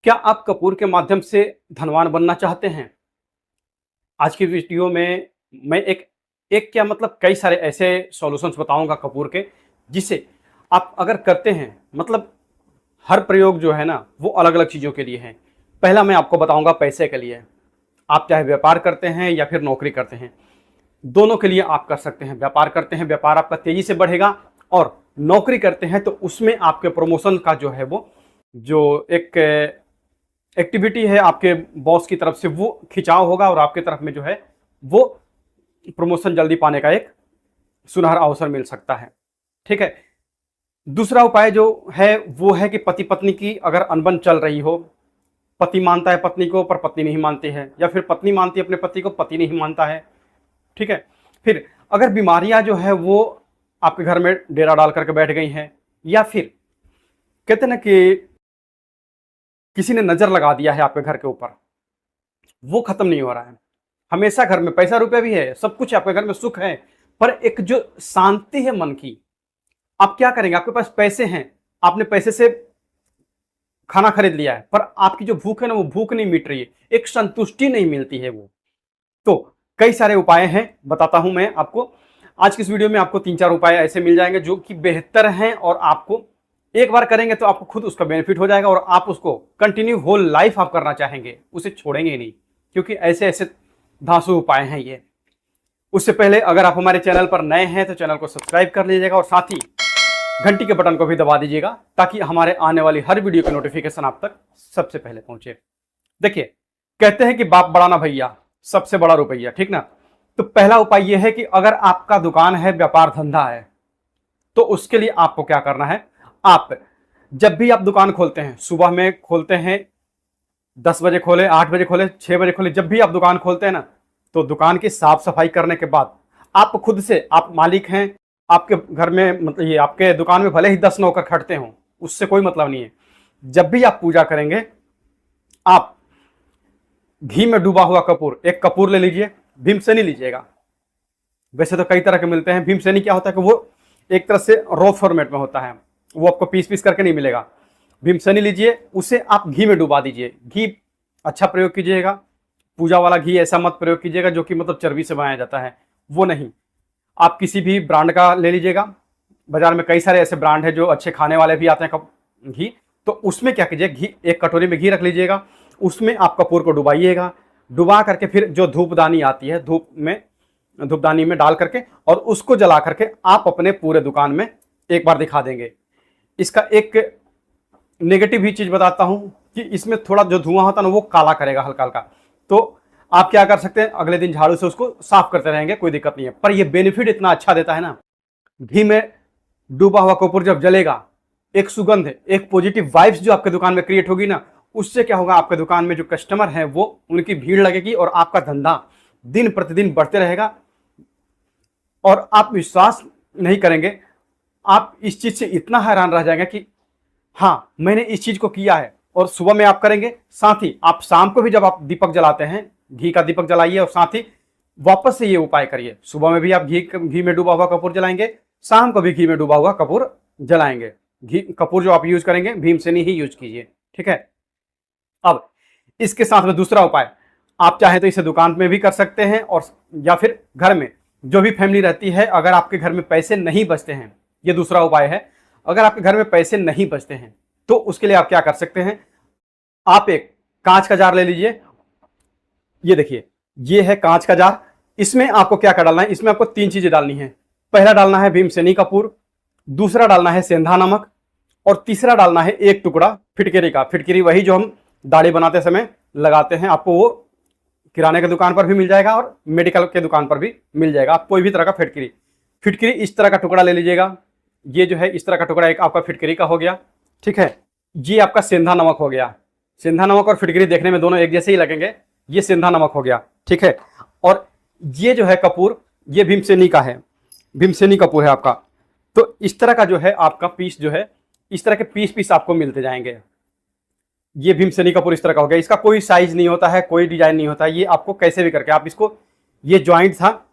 क्या आप कपूर के माध्यम से धनवान बनना चाहते हैं? आज की वीडियो में मैं एक एक क्या मतलब कई सारे ऐसे सॉल्यूशंस बताऊंगा कपूर के, जिसे आप अगर करते हैं मतलब हर प्रयोग जो है ना वो अलग अलग चीज़ों के लिए है। पहला मैं आपको बताऊंगा पैसे के लिए। आप चाहे व्यापार करते हैं या फिर नौकरी करते हैं, दोनों के लिए आप कर सकते हैं। व्यापार करते हैं, व्यापार आपका तेजी से बढ़ेगा, और नौकरी करते हैं तो उसमें आपके प्रमोशन का जो है वो जो एक एक्टिविटी है आपके बॉस की तरफ से वो खिंचाव होगा, और आपके तरफ में जो है वो प्रमोशन जल्दी पाने का एक सुनहरा अवसर मिल सकता है। ठीक है। दूसरा उपाय जो है वो है कि पति पत्नी की अगर अनबन चल रही हो, पति मानता है पत्नी को पर पत्नी नहीं मानती है, या फिर पत्नी मानती है अपने पति को, पति नहीं मानता है। ठीक है। फिर अगर बीमारियां जो है वो आपके घर में डेरा डाल करके बैठ गई हैं, या फिर कहते ना कि किसी ने नजर लगा दिया है आपके घर के ऊपर, वो खत्म नहीं हो रहा है। हमेशा घर में पैसा रुपया भी है, सब कुछ है, आपके घर में सुख है, पर एक जो शांति है मन की, आप क्या करेंगे? आपके पास पैसे हैं, आपने पैसे से खाना खरीद लिया है, पर आपकी जो भूख है ना वो भूख नहीं मिट रही है, एक संतुष्टि नहीं मिलती है वो। तो कई सारे उपाय हैं, बताता हूं मैं आपको। आज की इस वीडियो में आपको 3-4 उपाय ऐसे मिल जाएंगे जो कि बेहतर हैं, और आपको एक बार करेंगे तो आपको खुद उसका बेनिफिट हो जाएगा, और आप उसको कंटिन्यू होल लाइफ आप करना चाहेंगे, उसे छोड़ेंगे नहीं, क्योंकि ऐसे ऐसे धांसू उपाय हैं ये। उससे पहले अगर आप हमारे चैनल पर नए हैं तो चैनल को सब्सक्राइब कर लीजिएगा, और साथ ही घंटी के बटन को भी दबा दीजिएगा, ताकि हमारे आने वाली हर वीडियो की नोटिफिकेशन आप तक सबसे पहले पहुंचे। देखिए, कहते हैं कि बाप बड़ा ना भैया, सबसे बड़ा रुपया, ठीक ना। तो पहला उपाय यह है कि अगर आपका दुकान है, व्यापार धंधा है, तो उसके लिए आपको क्या करना है? आप जब भी आप दुकान खोलते हैं, सुबह में खोलते हैं, 10 बजे खोले, 8 बजे खोले, 6 बजे खोले, जब भी आप दुकान खोलते हैं ना, तो दुकान की साफ सफाई करने के बाद आप खुद से, आप मालिक हैं, आपके घर में मतलब ये आपके दुकान में भले ही 10 नौकर खटते हों, उससे कोई मतलब नहीं है। जब भी आप पूजा करेंगे, आप घी में डूबा हुआ कपूर, एक कपूर ले लीजिए, भीमसेनी लीजिएगा। वैसे तो कई तरह के मिलते हैं, भीमसेनी क्या होता है कि वो एक तरह से रॉ फॉर्मेट में होता है, वो आपको पीस पीस करके नहीं मिलेगा। भीमसेनी लीजिए, उसे आप घी में डुबा दीजिए। घी अच्छा प्रयोग कीजिएगा, पूजा वाला घी ऐसा मत प्रयोग कीजिएगा जो कि मतलब चर्बी से बनाया जाता है, वो नहीं। आप किसी भी ब्रांड का ले लीजिएगा, बाजार में कई सारे ऐसे ब्रांड है जो अच्छे खाने वाले भी आते हैं घी। तो उसमें क्या कीजिए, घी एक कटोरी में घी रख लीजिएगा, उसमें आप कपूर को डुबाइएगा। डुबा करके फिर जो धूपदानी आती है, धूपदानी में डाल करके, और उसको जला करके आप अपने पूरे दुकान में एक बार दिखा देंगे। इसका एक नेगेटिव ही चीज बताता हूं कि इसमें थोड़ा जो धुआं होता है ना वो काला करेगा हल्का हल्का। तो आप क्या कर सकते हैं, अगले दिन झाड़ू से उसको साफ करते रहेंगे, कोई दिक्कत नहीं है। पर ये बेनिफिट इतना अच्छा देता है ना, घी में डूबा हुआ कपूर जब जलेगा, एक सुगंध, एक पॉजिटिव वाइब्स जो आपके दुकान में क्रिएट होगी ना, उससे क्या होगा, आपके दुकान में जो कस्टमर है वो उनकी भीड़ लगेगी, और आपका धंधा दिन प्रतिदिन बढ़ते रहेगा। और आप विश्वास नहीं करेंगे, आप इस चीज से इतना हैरान रह जाएंगे कि हाँ, मैंने इस चीज को किया है। और सुबह में आप करेंगे, साथ ही आप शाम को भी जब आप दीपक जलाते हैं, घी का दीपक जलाइए, और साथ ही वापस से ये उपाय करिए। सुबह में भी आप घी में डूबा हुआ कपूर जलाएंगे, शाम को भी घी में डूबा हुआ कपूर जलाएंगे। घी कपूर जो आप यूज करेंगे, भीमसेनी ही यूज कीजिए, ठीक है। अब इसके साथ में दूसरा उपाय, आप चाहे तो इसे दुकान में भी कर सकते हैं, और या फिर घर में जो भी फैमिली रहती है, अगर आपके घर में पैसे नहीं बचते हैं, ये दूसरा उपाय है। अगर आपके घर में पैसे नहीं बचते हैं तो उसके लिए आप क्या कर सकते हैं, आप एक कांच का जार ले लीजिए। ये देखिए, ये है कांच का जार। इसमें आपको क्या क्या डालना है, इसमें आपको 3 चीजें डालनी है। पहला डालना है भीमसेनी कपूर, दूसरा डालना है सेंधा नमक, और तीसरा डालना है एक टुकड़ा फिटकरी का। फिटकरी वही जो हम दाढ़ी बनाते समय लगाते हैं, आपको वो किराने की दुकान पर भी मिल जाएगा और मेडिकल के दुकान पर भी मिल जाएगा। आप कोई भी तरह का फिटकरी इस तरह का टुकड़ा ले लीजिएगा। ये जो है इस तरह का टुकड़ा एक आपका फिटकरी का हो गया, ठीक है। ये आपका सेंधा नमक हो गया। सेंधा नमक और फिटकरी देखने में दोनों एक जैसे ही लगेंगे, ये सेंधा नमक हो गया, ठीक है। और ये जो है कपूर, ये भीमसेनी का है, भीमसेनी कपूर है आपका। तो इस तरह का जो है आपका पीस जो है, इस तरह के पीस आपको मिलते जाएंगे। ये भीमसेनी कपूर इस तरह का हो गया। इसका कोई साइज नहीं होता है, कोई डिजाइन नहीं होता है, ये आपको कैसे भी करके आप इसको, ये ज्वाइंट था,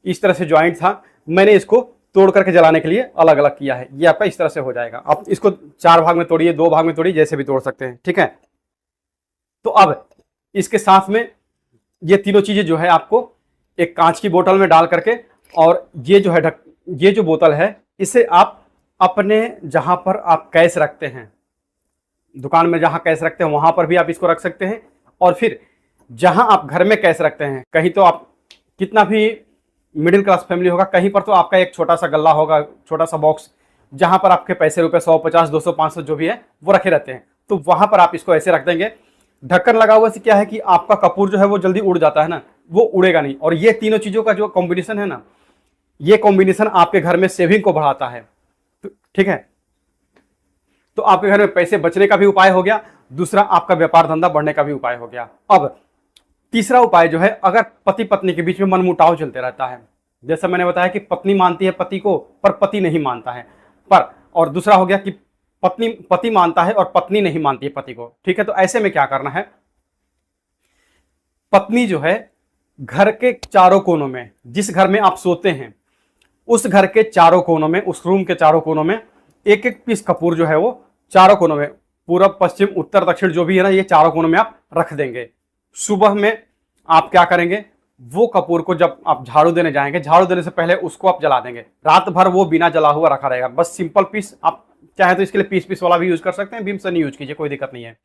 इस तरह से ज्वाइंट था, मैंने इसको तोड़ करके जलाने के लिए अलग अलग किया है। ये आपका इस तरह से हो जाएगा। आप इसको 4 भाग में तोड़िए, 2 भाग में तोड़िए, जैसे भी तोड़ सकते हैं, ठीक है। तो अब इसके साथ में ये तीनों चीजें जो है आपको एक कांच की बोतल में डाल करके, और ये जो है ये जो बोतल है, इसे आप अपने जहां पर आप कैश रखते हैं, दुकान में जहां कैश रखते हैं वहां पर भी आप इसको रख सकते हैं। और फिर जहां आप घर में कैश रखते हैं, कहीं तो आप कितना भी मिडिल क्लास फैमिली होगा, कहीं पर तो आपका एक छोटा सा गल्ला होगा, छोटा सा बॉक्स, जहां पर आपके पैसे रुपए 100, 50, 200, 500 जो भी है वो रखे रहते हैं। तो वहां पर आप इसको ऐसे रख देंगे। ढक्कन लगा हुआ से क्या है कि आपका कपूर जो है वो जल्दी उड़ जाता है ना, वो उड़ेगा नहीं। और ये तीनों चीजों का जो कॉम्बिनेशन है ना, ये कॉम्बिनेशन आपके घर में सेविंग को बढ़ाता है, तो ठीक है। तो आपके घर में पैसे बचने का भी उपाय हो गया, दूसरा आपका व्यापार धंधा बढ़ने का भी उपाय हो गया। अब तीसरा उपाय जो है, अगर पति पत्नी के बीच में मनमुटाव चलते रहता है, जैसा मैंने बताया कि पत्नी मानती है पति को पर पति नहीं मानता है, और दूसरा हो गया कि पति मानता है और पत्नी नहीं मानती है पति को, ठीक है। तो ऐसे में क्या करना है, पत्नी जो है घर के चारों कोनों में, जिस घर में आप सोते हैं उस घर के चारों कोनों में, उस रूम के चारों कोनों में एक एक पीस कपूर जो है वो चारों कोनों में, पूरब पश्चिम उत्तर दक्षिण जो भी है ना, ये चारों कोनों में आप रख देंगे। सुबह में आप क्या करेंगे, वो कपूर को जब आप झाड़ू देने जाएंगे, झाड़ू देने से पहले उसको आप जला देंगे। रात भर वो बिना जला हुआ रखा रहेगा, बस सिंपल पीस। आप चाहे तो इसके लिए पीस पीस वाला भी यूज कर सकते हैं, भीमसेन यूज कीजिए, कोई दिक्कत नहीं है।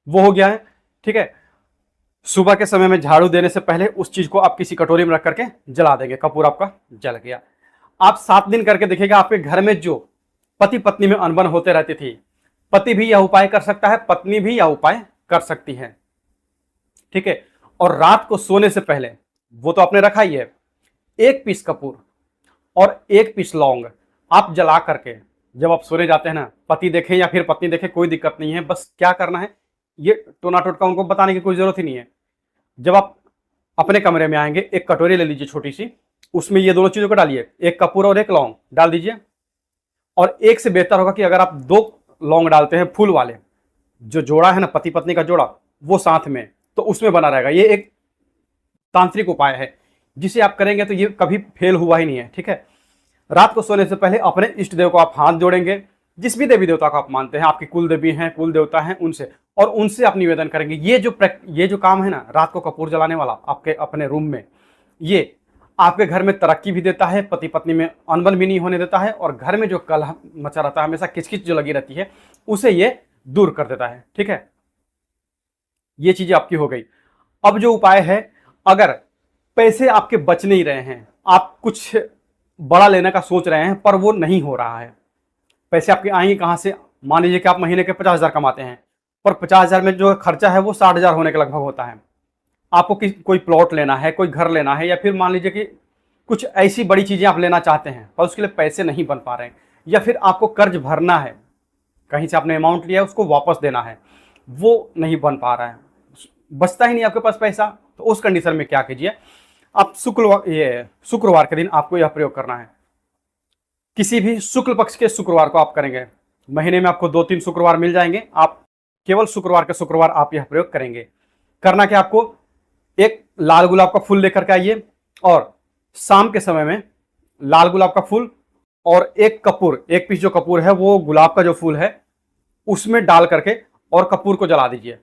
वो हो गया है, ठीक है। सुबह के समय में झाड़ू देने से पहले उस चीज को आप किसी कटोरी में रख करके जला देंगे, कपूर आपका जल गया। आप 7 दिन करके देखिएगा, आपके घर में जो पति पत्नी में अनबन होते रहती थी, पति भी यह उपाय कर सकता है, पत्नी भी यह उपाय कर सकती है, ठीक है। और रात को सोने से पहले, वो तो आपने रखा ही है, 1 पीस कपूर और 1 पीस लौंग आप जला करके जब आप सोने जाते हैं ना, पति देखे या फिर पत्नी देखे कोई दिक्कत नहीं है, बस क्या करना है, ये टोना टोटका उनको बताने की कोई जरूरत ही नहीं है। जब आप अपने कमरे में आएंगे, एक कटोरी ले लीजिए छोटी सी, उसमें ये दोनों चीजों को डालिए, 1 कपूर और 1 लौंग डाल दीजिए। और एक से बेहतर होगा कि अगर आप 2 लौंग डालते हैं, फूल वाले, जो जोड़ा है ना पति पत्नी का जोड़ा, वो साथ में, तो उसमें बना रहेगा। ये एक तांत्रिक उपाय है जिसे आप करेंगे तो ये कभी फेल हुआ ही नहीं है, ठीक है। रात को सोने से पहले अपने इष्ट देव को आप हाथ जोड़ेंगे, जिस भी देवी देवता को आप मानते हैं, आपकी कुल देवी हैं, कुल देवता हैं, उनसे, और उनसे आप निवेदन करेंगे। ये जो काम है ना, रात को कपूर जलाने वाला आपके अपने रूम में, ये आपके घर में तरक्की भी देता है, पति पत्नी में अनबन भी नहीं होने देता है, और घर में जो कलह मचा रहता है, हमेशा किचकिच जो लगी रहती है, उसे ये दूर कर देता है, ठीक है। ये चीजें आपकी हो गई। अब जो उपाय है, अगर पैसे आपके बच नहीं रहे हैं, आप कुछ बड़ा लेने का सोच रहे हैं पर वो नहीं हो रहा है, पैसे आपके आएंगे कहां से। मान लीजिए कि आप महीने के 50,000 कमाते हैं, पर 50,000 में जो खर्चा है वो 60,000 होने के लगभग होता है। आपको कोई प्लॉट लेना है, कोई घर लेना है, या फिर मान लीजिए कि कुछ ऐसी बड़ी चीजें आप लेना चाहते हैं पर उसके लिए पैसे नहीं बन पा रहे हैं, या फिर आपको कर्ज भरना है, कहीं से आपने अमाउंट लिया है उसको वापस देना है, वो नहीं बन पा रहा है, बचता ही नहीं आपके पास पैसा। तो उस कंडीशन में क्या कीजिए, आप शुक्रवार के दिन आपको यह प्रयोग करना है। किसी भी शुक्ल पक्ष के शुक्रवार को आप करेंगे, महीने में आपको 2-3 शुक्रवार मिल जाएंगे, आप केवल शुक्रवार के शुक्रवार आप यह प्रयोग करेंगे। करना क्या, आपको एक लाल गुलाब का फूल लेकर के आइए, और शाम के समय में लाल गुलाब का फूल और 1 कपूर, 1 पीस जो कपूर है वो गुलाब का जो फूल है उसमें डाल करके और कपूर को जला दीजिए,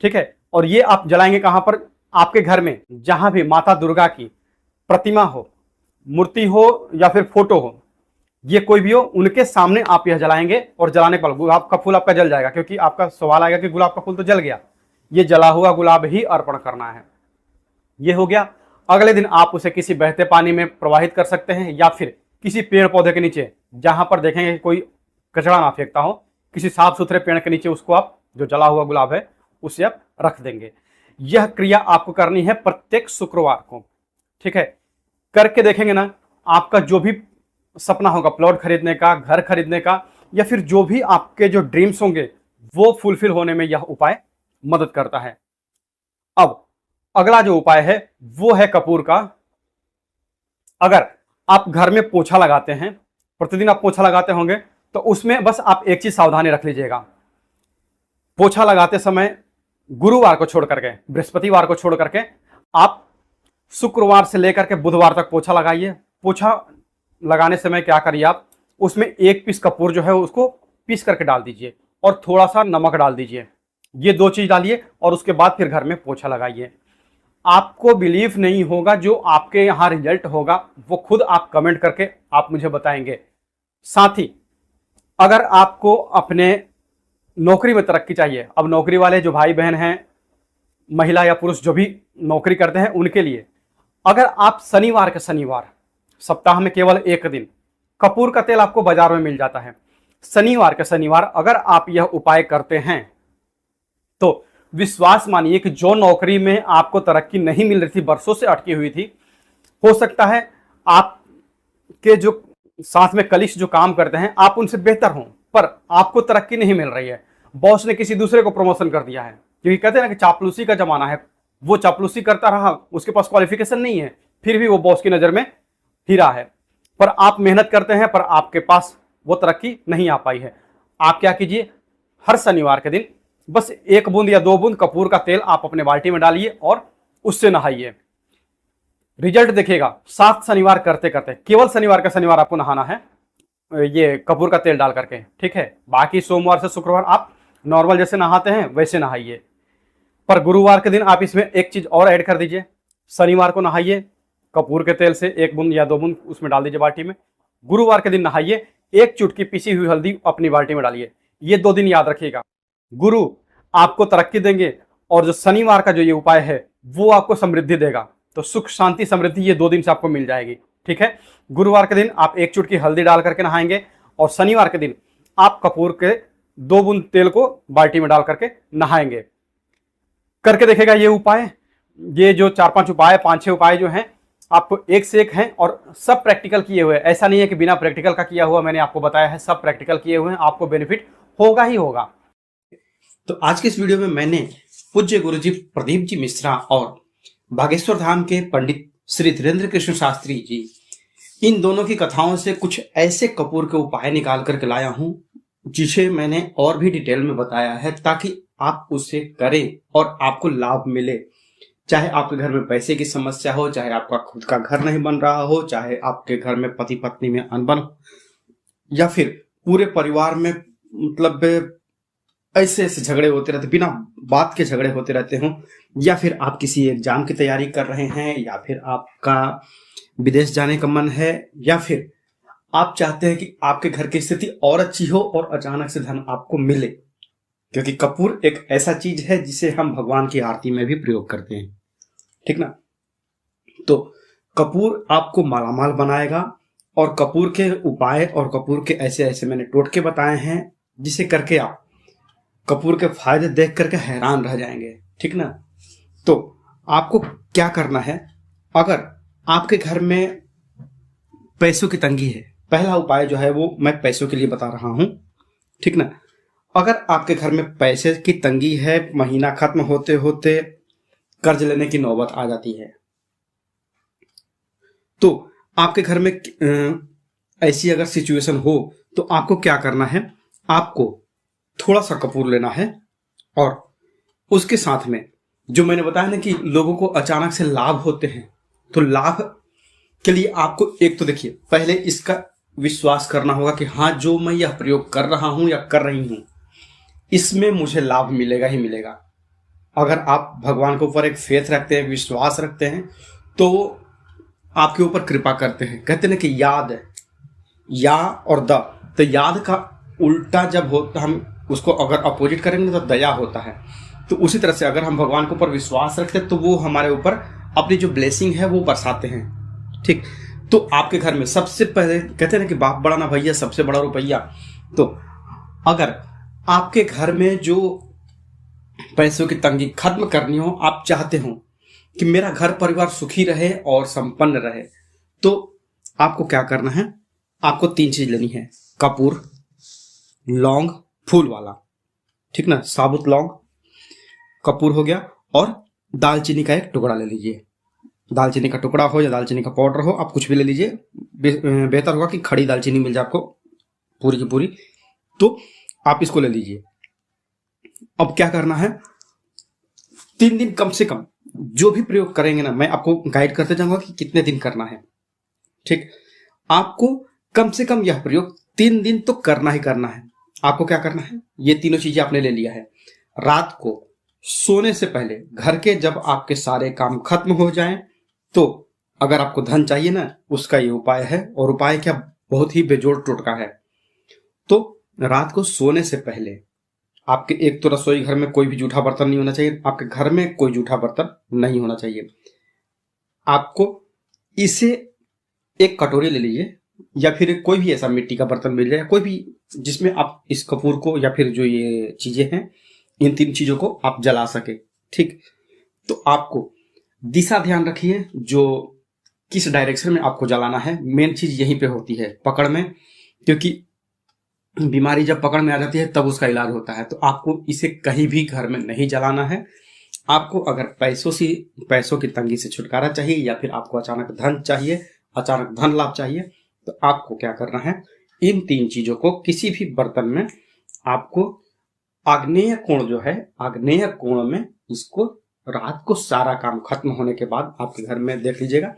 ठीक है। और ये आप जलाएंगे कहां पर, आपके घर में जहां भी माता दुर्गा की प्रतिमा हो, मूर्ति हो या फिर फोटो हो, ये कोई भी हो, उनके सामने आप यह जलाएंगे। और जलाने के बाद गुलाब का फूल आपका जल जाएगा, क्योंकि आपका सवाल आएगा कि गुलाब का फूल तो जल गया, ये जला हुआ गुलाब ही अर्पण करना है। ये हो गया। अगले दिन आप उसे किसी बहते पानी में प्रवाहित कर सकते हैं, या फिर किसी पेड़ पौधे के नीचे, जहां पर देखेंगे कि कोई कचरा ना फेंकता हो, किसी साफ सुथरे पेड़ के नीचे उसको आप, जो जला हुआ गुलाब है उसे आप रख देंगे। यह क्रिया आपको करनी है प्रत्येक शुक्रवार को, ठीक है। करके देखेंगे ना, आपका जो भी सपना होगा, प्लॉट खरीदने का, घर खरीदने का, या फिर जो भी आपके जो ड्रीम्स होंगे वो फुलफिल होने में यह उपाय मदद करता है। अब अगला जो उपाय है वो है कपूर का। अगर आप घर में पोछा लगाते हैं, प्रतिदिन आप पोछा लगाते होंगे, तो उसमें बस आप एक चीज सावधानी रख लीजिएगा, पोछा लगाते समय गुरुवार को छोड़ करके, बृहस्पतिवार को छोड़ करके आप शुक्रवार से लेकर के बुधवार तक पोछा लगाइए। पोछा लगाने समय क्या करिए आप, उसमें 1 पीस कपूर जो है उसको पीस करके डाल दीजिए और थोड़ा सा नमक डाल दीजिए। ये 2 चीज डालिए और उसके बाद फिर घर में पोछा लगाइए। आपको बिलीव नहीं होगा, जो आपके यहाँ रिजल्ट होगा वो खुद आप कमेंट करके आप मुझे बताएंगे। साथ ही अगर आपको अपने नौकरी में तरक्की चाहिए, अब नौकरी वाले जो भाई बहन हैं, महिला या पुरुष जो भी नौकरी करते हैं, उनके लिए अगर आप शनिवार के शनिवार, सप्ताह में केवल 1 दिन, कपूर का तेल आपको बाजार में मिल जाता है, शनिवार के शनिवार अगर आप यह उपाय करते हैं तो विश्वास मानिए कि जो नौकरी में आपको तरक्की नहीं मिल रही थी, बरसों से अटकी हुई थी, हो सकता है आपके जो साथ में कलीग जो काम करते हैं आप उनसे बेहतर हों, पर आपको तरक्की नहीं मिल रही है। बॉस ने किसी दूसरे को प्रमोशन कर दिया है, क्योंकि कहते हैं ना कि चापलूसी का जमाना है। वो चापलूसी करता रहा, उसके पास क्वालिफिकेशन नहीं है, फिर भी वो बॉस की नजर में हीरा है। पर आप मेहनत करते हैं, पर आपके पास वो तरक्की नहीं आ पाई है। आप क्या कीजिए, हर शनिवार के दिन बस 1 बूंद या 2 बूंद कपूर का तेल आप अपने बाल्टी में डालिए और उससे नहाइए। रिजल्ट देखिएगा। 7 शनिवार करते करते, केवल शनिवार का शनिवार आपको नहाना है ये कपूर का तेल डाल करके, ठीक है। बाकी सोमवार से शुक्रवार आप नॉर्मल जैसे नहाते हैं वैसे नहाइए। पर गुरुवार के दिन आप इसमें एक चीज और ऐड कर दीजिए। शनिवार को नहाइए कपूर के तेल से, 1 बूंद या 2 बूंद उसमें डाल दीजिए बाल्टी में। गुरुवार के दिन नहाइए, 1 चुटकी पिसी हुई हल्दी अपनी बाल्टी में डालिए। ये 2 दिन याद रखिएगा, गुरु आपको तरक्की देंगे और जो शनिवार का जो ये उपाय है वो आपको समृद्धि देगा। तो सुख शांति समृद्धि ये 2 दिन से आपको मिल जाएगी, ठीक है। गुरुवार के दिन आप 1 चुटकी हल्दी डाल करके नहाएंगे और शनिवार के दिन आप कपूर के 2 बूंद तेल को बाल्टी में डाल करके नहाएंगे। करके देखेगा ये उपाय, ये जो 4-5 उपाय, 5-6 उपाय जो हैं आपको एक से एक हैं और सब प्रैक्टिकल किए हुए हैं। ऐसा नहीं है कि बिना प्रैक्टिकल का किया हुआ मैंने आपको बताया है, सब प्रैक्टिकल किए हुए हैं, आपको बेनिफिट होगा ही होगा। तो आज के इस वीडियो में मैंने पूज्य गुरुजी प्रदीप जी मिश्रा और बागेश्वर धाम के पंडित श्री धीरेन्द्र कृष्ण शास्त्री जी, इन दोनों की कथाओं से कुछ ऐसे कपूर के उपाय निकाल करके लाया हूं जिसे मैंने और भी डिटेल में बताया है, ताकि आप उसे करें और आपको लाभ मिले। चाहे आपके घर में पैसे की समस्या हो, चाहे आपका खुद का घर नहीं बन रहा हो, चाहे आपके घर में पति पत्नी में अनबन हो, या फिर पूरे परिवार में मतलब ऐसे ऐसे झगड़े होते रहते, बिना बात के झगड़े होते रहते हों, या फिर आप किसी एग्जाम की तैयारी कर रहे हैं, या फिर आपका विदेश जाने का मन है, या फिर आप चाहते हैं कि आपके घर की स्थिति और अच्छी हो और अचानक से धन आपको मिले। क्योंकि कपूर एक ऐसा चीज है जिसे हम भगवान की आरती में भी प्रयोग करते हैं, ठीक ना। तो कपूर आपको मालामाल बनाएगा और कपूर के उपाय और कपूर के ऐसे ऐसे मैंने टोटके बताए हैं जिसे करके आप कपूर के फायदे देख करके हैरान रह जाएंगे, ठीक ना। तो आपको क्या करना है, अगर आपके घर में पैसों की तंगी है, पहला उपाय जो है वो मैं पैसों के लिए बता रहा हूं, ठीक ना। अगर आपके घर में पैसे की तंगी है, महीना खत्म होते होते कर्ज लेने की नौबत आ जाती है, तो आपके घर में ऐसी अगर सिचुएशन हो तो आपको क्या करना है, आपको थोड़ा सा कपूर लेना है और उसके साथ में जो मैंने बताया ना कि लोगों को अचानक से लाभ होते हैं, तो लाभ के लिए आपको एक तो देखिए पहले इसका विश्वास करना होगा कि हाँ, जो मैं यह प्रयोग कर रहा हूं या कर रही हूं इसमें मुझे लाभ मिलेगा ही मिलेगा। अगर आप भगवान के ऊपर एक फेथ रखते हैं, विश्वास रखते हैं, तो आपके ऊपर कृपा करते हैं। कहते हैं कि याद है, या और द, तो याद का उल्टा जब होता, हम उसको अगर अपोजिट करेंगे तो दया होता है। तो उसी तरह से अगर हम भगवान के ऊपर विश्वास रखते हैं तो वो हमारे ऊपर अपनी जो ब्लेसिंग है वो बरसाते हैं, ठीक। तो आपके घर में सबसे पहले कहते हैं ना कि बाप बड़ा ना भैया, सबसे बड़ा रुपया। तो अगर आपके घर में जो पैसों की तंगी खत्म करनी हो, आप चाहते हो कि मेरा घर परिवार सुखी रहे और संपन्न रहे, तो आपको क्या करना है, आपको 3 चीज लेनी है, कपूर, लौंग फूल वाला, ठीक ना, साबुत लौंग, कपूर हो गया, और दालचीनी का एक टुकड़ा ले लीजिए। दालचीनी का टुकड़ा हो या दालचीनी का पाउडर हो, आप कुछ भी ले लीजिए, बेहतर होगा कि खड़ी दालचीनी मिल जाए आपको पूरी की पूरी, तो आप इसको ले लीजिए। अब क्या करना है, 3 दिन कम से कम जो भी प्रयोग करेंगे ना, मैं आपको गाइड करते जाऊंगा कि कितने दिन करना है, ठीक। आपको कम से कम यह प्रयोग 3 दिन तो करना ही करना है। आपको क्या करना है, ये तीनों चीजें आपने ले लिया है। रात को सोने से पहले घर के जब आपके सारे काम खत्म हो जाएं, तो अगर आपको धन चाहिए ना, उसका ये उपाय है। और उपाय क्या, बहुत ही बेजोड़ टोटका है। तो रात को सोने से पहले आपके एक तो रसोई घर में कोई भी जूठा बर्तन नहीं होना चाहिए, आपके घर में कोई जूठा बर्तन नहीं होना चाहिए। आपको इसे एक कटोरी ले लीजिए, या फिर कोई भी ऐसा मिट्टी का बर्तन मिल जाए, कोई भी जिसमें आप इस कपूर को या फिर जो ये चीजें हैं, इन 3 चीजों को आप जला सके। ठीक, तो आपको दिशा ध्यान रखिए, जो किस डायरेक्शन में आपको जलाना है। मेन चीज यहीं पे होती है, पकड़ में, क्योंकि बीमारी जब पकड़ में आ जाती है तब उसका इलाज होता है। तो आपको इसे कहीं भी घर में नहीं जलाना है। आपको अगर पैसों की तंगी से छुटकारा चाहिए, या फिर आपको अचानक धन चाहिए, अचानक धन लाभ चाहिए, तो आपको क्या करना है, इन 3 चीजों को किसी भी बर्तन में आपको आग्नेय कोण जो है, आग्नेय कोण में इसको रात को सारा काम खत्म होने के बाद आपके घर में देख लीजिएगा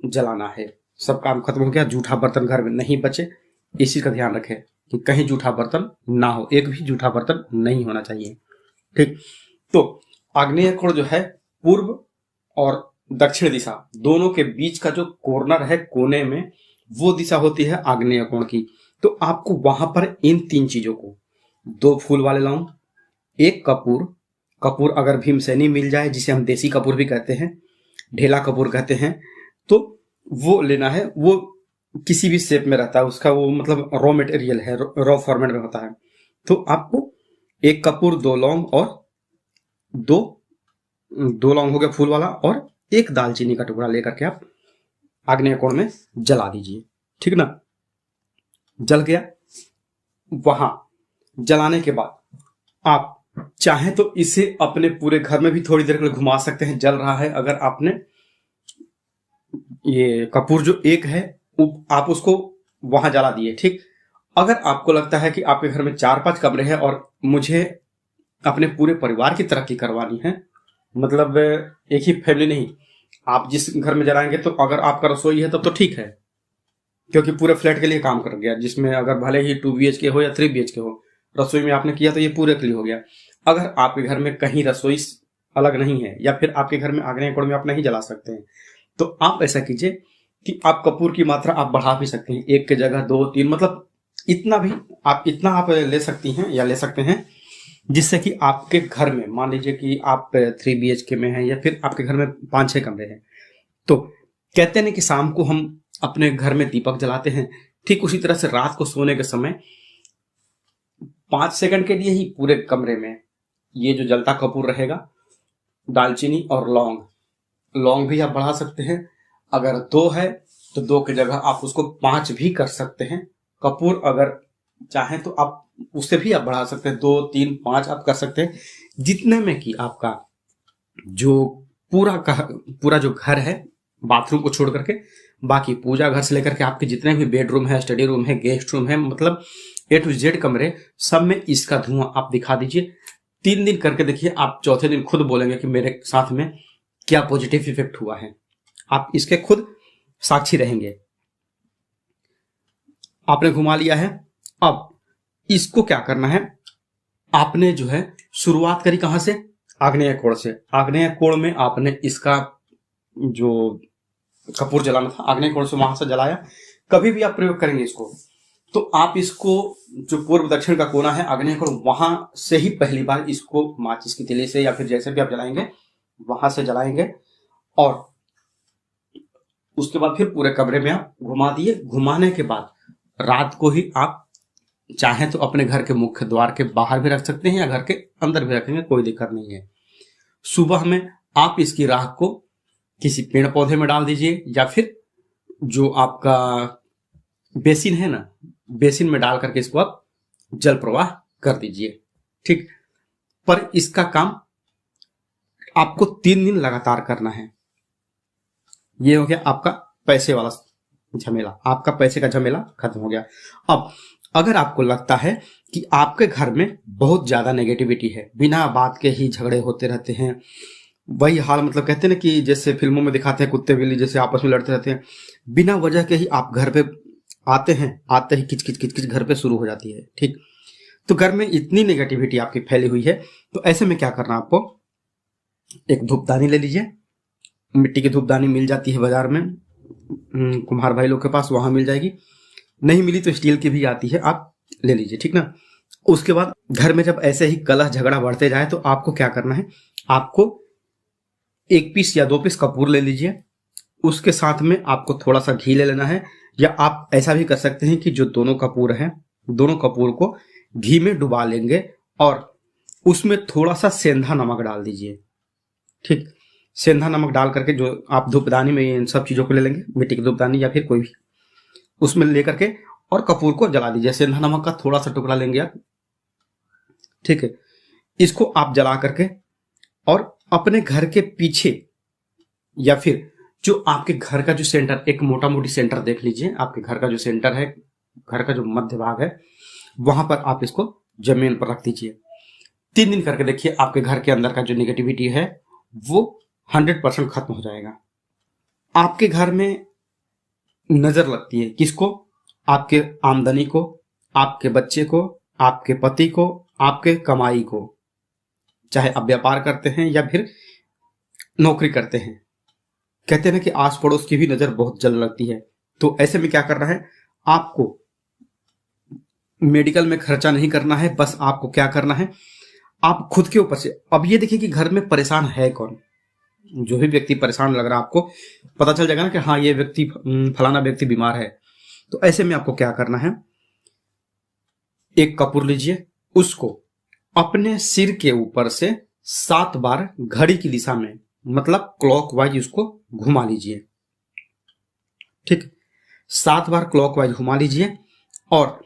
जलाना है। सब काम खत्म हो गया, जूठा बर्तन घर में नहीं बचे, इसी का ध्यान रखें कि कहीं जूठा बर्तन ना हो, एक भी जूठा बर्तन नहीं होना चाहिए। ठीक, तो आग्नेय कोण जो है, पूर्व और दक्षिण दिशा दोनों के बीच का जो कॉर्नर है कोने में, वो दिशा होती है आग्नेय कोण की। तो आपको वहां पर इन 3 चीजों को, 2 फूल वाले लौंग, एक कपूर अगर भीमसेनी मिल जाए, जिसे हम देसी कपूर भी कहते हैं, ढेला कपूर कहते हैं, तो वो लेना है। वो किसी भी शेप में रहता है उसका, वो मतलब रॉ मटेरियल है, रॉ फॉर्मेट में होता है। तो आपको 1 कपूर, 2 लौंग और दो लौंग हो गया फूल वाला, और 1 दालचीनी का टुकड़ा लेकर के आप आग्नेय कोण में जला दीजिए। ठीक ना, जल गया। वहां जलाने के बाद आप चाहें तो इसे अपने पूरे घर में भी थोड़ी देर के लिए घुमा सकते हैं, जल रहा है। अगर आपने ये कपूर जो 1 है आप उसको वहां जला दिए। ठीक, अगर आपको लगता है कि आपके घर में 4-5 कमरे हैं और मुझे अपने पूरे परिवार की तरक्की करवानी है, मतलब एक ही फैमिली नहीं, आप जिस घर में जलाएंगे, तो अगर आपका रसोई है तब तो ठीक है, क्योंकि पूरे फ्लैट के लिए काम कर गया। जिसमें अगर भले ही 2 BHK हो या 3 BHK हो, रसोई में आपने किया तो ये पूरे के लिए हो गया। अगर आपके घर में कहीं रसोई अलग नहीं है, या फिर आपके घर में आग्नेय कोण में आप नहीं जला सकते हैं, तो आप ऐसा कीजिए कि आप कपूर की मात्रा आप बढ़ा भी सकते हैं, 1 की जगह 2, 3, मतलब इतना आप ले सकती हैं या ले सकते हैं, जिससे कि आपके घर में, मान लीजिए कि आप 3 BHK में हैं, या फिर आपके घर में 5-6 कमरे हैं, तो कहते हैं कि शाम को हम अपने घर में दीपक जलाते हैं, ठीक उसी तरह से रात को सोने के समय 5 सेकंड के लिए ही पूरे कमरे में ये जो जलता कपूर रहेगा, दालचीनी और लौंग भी आप बढ़ा सकते हैं। अगर 2 है तो 2 की जगह आप उसको 5 भी कर सकते हैं। कपूर अगर चाहें तो आप उससे भी आप बढ़ा सकते हैं, 2, 3, 5 आप कर सकते हैं, जितने में कि आपका जो पूरा जो घर है, बाथरूम को छोड़ करके बाकी पूजा घर से लेकर के आपके जितने भी बेडरूम है, स्टडी रूम है, गेस्ट रूम है, मतलब A to Z कमरे, सब में इसका धुआं आप दिखा दीजिए। 3 दिन करके देखिए, आप चौथे दिन खुद बोलेंगे कि मेरे साथ में क्या पॉजिटिव इफेक्ट हुआ है। आप इसके खुद साक्षी रहेंगे। आपने घुमा लिया है, अब इसको क्या करना है, आपने जो है शुरुआत करी कहां से, आग्नेय कोण से। आग्नेय कोण में आपने इसका जो कपूर जलाना था, आग्नेय कोण से वहां से जलाया। कभी भी आप प्रयोग करेंगे इसको, तो आप इसको जो पूर्व दक्षिण का कोना है आग्नेय कोण, वहां से ही पहली बार इसको माचिस की तीली से या फिर जैसे भी आप जलाएंगे वहां से जलाएंगे, और उसके बाद फिर पूरे कमरे में आप घुमा दिए। घुमाने के बाद रात को ही आप चाहें तो अपने घर के मुख्य द्वार के बाहर भी रख सकते हैं या घर के अंदर भी रखेंगे, कोई दिक्कत नहीं है। सुबह में आप इसकी राख को किसी पेड़ पौधे में डाल दीजिए, या फिर जो आपका बेसिन है ना, बेसिन में डाल करके इसको आप जल प्रवाह कर दीजिए। ठीक, पर इसका काम आपको 3 दिन लगातार करना है। ये हो गया आपका पैसे वाला झमेला, आपका पैसे का झमेला खत्म हो गया। अब अगर आपको लगता है कि आपके घर में बहुत ज्यादा नेगेटिविटी है, बिना बात के ही झगड़े होते रहते हैं, वही हाल, मतलब कहते हैं ना कि जैसे फिल्मों में दिखाते हैं कुत्ते बिल्ली जैसे आपस में लड़ते रहते हैं, बिना वजह के ही आप घर पे आते हैं, आते ही किच किच किच किच घर पे शुरू हो जाती है। ठीक, तो घर में इतनी नेगेटिविटी आपकी फैली हुई है, तो ऐसे में क्या करना आपको, एक धूपदानी ले लीजिए। मिट्टी की धूपदानी मिल जाती है बाजार में, कुम्हार भाई लोग के पास, वहां मिल जाएगी। नहीं मिली तो स्टील की भी आती है, आप ले लीजिए। ठीक ना। उसके बाद घर में जब ऐसे ही कलह झगड़ा बढ़ते जाए तो आपको क्या करना है, आपको 1 पीस या 2 पीस कपूर ले लीजिए। उसके साथ में आपको थोड़ा सा घी ले लेना है, या आप ऐसा भी कर सकते हैं कि जो दोनों कपूर हैं, दोनों कपूर को घी में डुबा लेंगे और उसमें थोड़ा सा सेंधा नमक डाल दीजिए। ठीक, सेंधा नमक डाल करके जो आप धूपदानी में इन सब चीजों को ले लेंगे, मिट्टी की धूपदानी या फिर कोई भी, उसमें लेकर के और कपूर को जला दीजिए। सेंधा नमक का थोड़ा सा टुकड़ा लेंगे आप। ठीक है, इसको आप जला करके और अपने घर के पीछे या फिर जो आपके घर का जो सेंटर, एक मोटा मोटी सेंटर देख लीजिए, आपके घर का जो सेंटर है, घर का जो मध्य भाग है, वहां पर आप इसको जमीन पर रख दीजिए। 3 दिन करके देखिए, आपके घर के अंदर का जो निगेटिविटी है वो 100% खत्म हो जाएगा। आपके घर में नजर लगती है किसको, आपके आमदनी को, आपके बच्चे को, आपके पति को, आपके कमाई को, चाहे आप व्यापार करते हैं या फिर नौकरी करते हैं। कहते हैं ना कि आस पड़ोस की भी नजर बहुत जल्द लगती है। तो ऐसे में क्या करना है, आपको मेडिकल में खर्चा नहीं करना है, बस आपको क्या करना है, आप खुद के ऊपर से, अब ये देखिए कि घर में परेशान है कौन। जो भी व्यक्ति परेशान लग रहा है, आपको पता चल जाएगा ना कि हाँ ये व्यक्ति, फलाना व्यक्ति बीमार है। तो ऐसे में आपको क्या करना है, एक कपूर लीजिए, उसको अपने सिर के ऊपर से 7 बार घड़ी की दिशा में, मतलब क्लॉकवाइज उसको घुमा लीजिए। ठीक, 7 बार क्लॉकवाइज घुमा लीजिए। और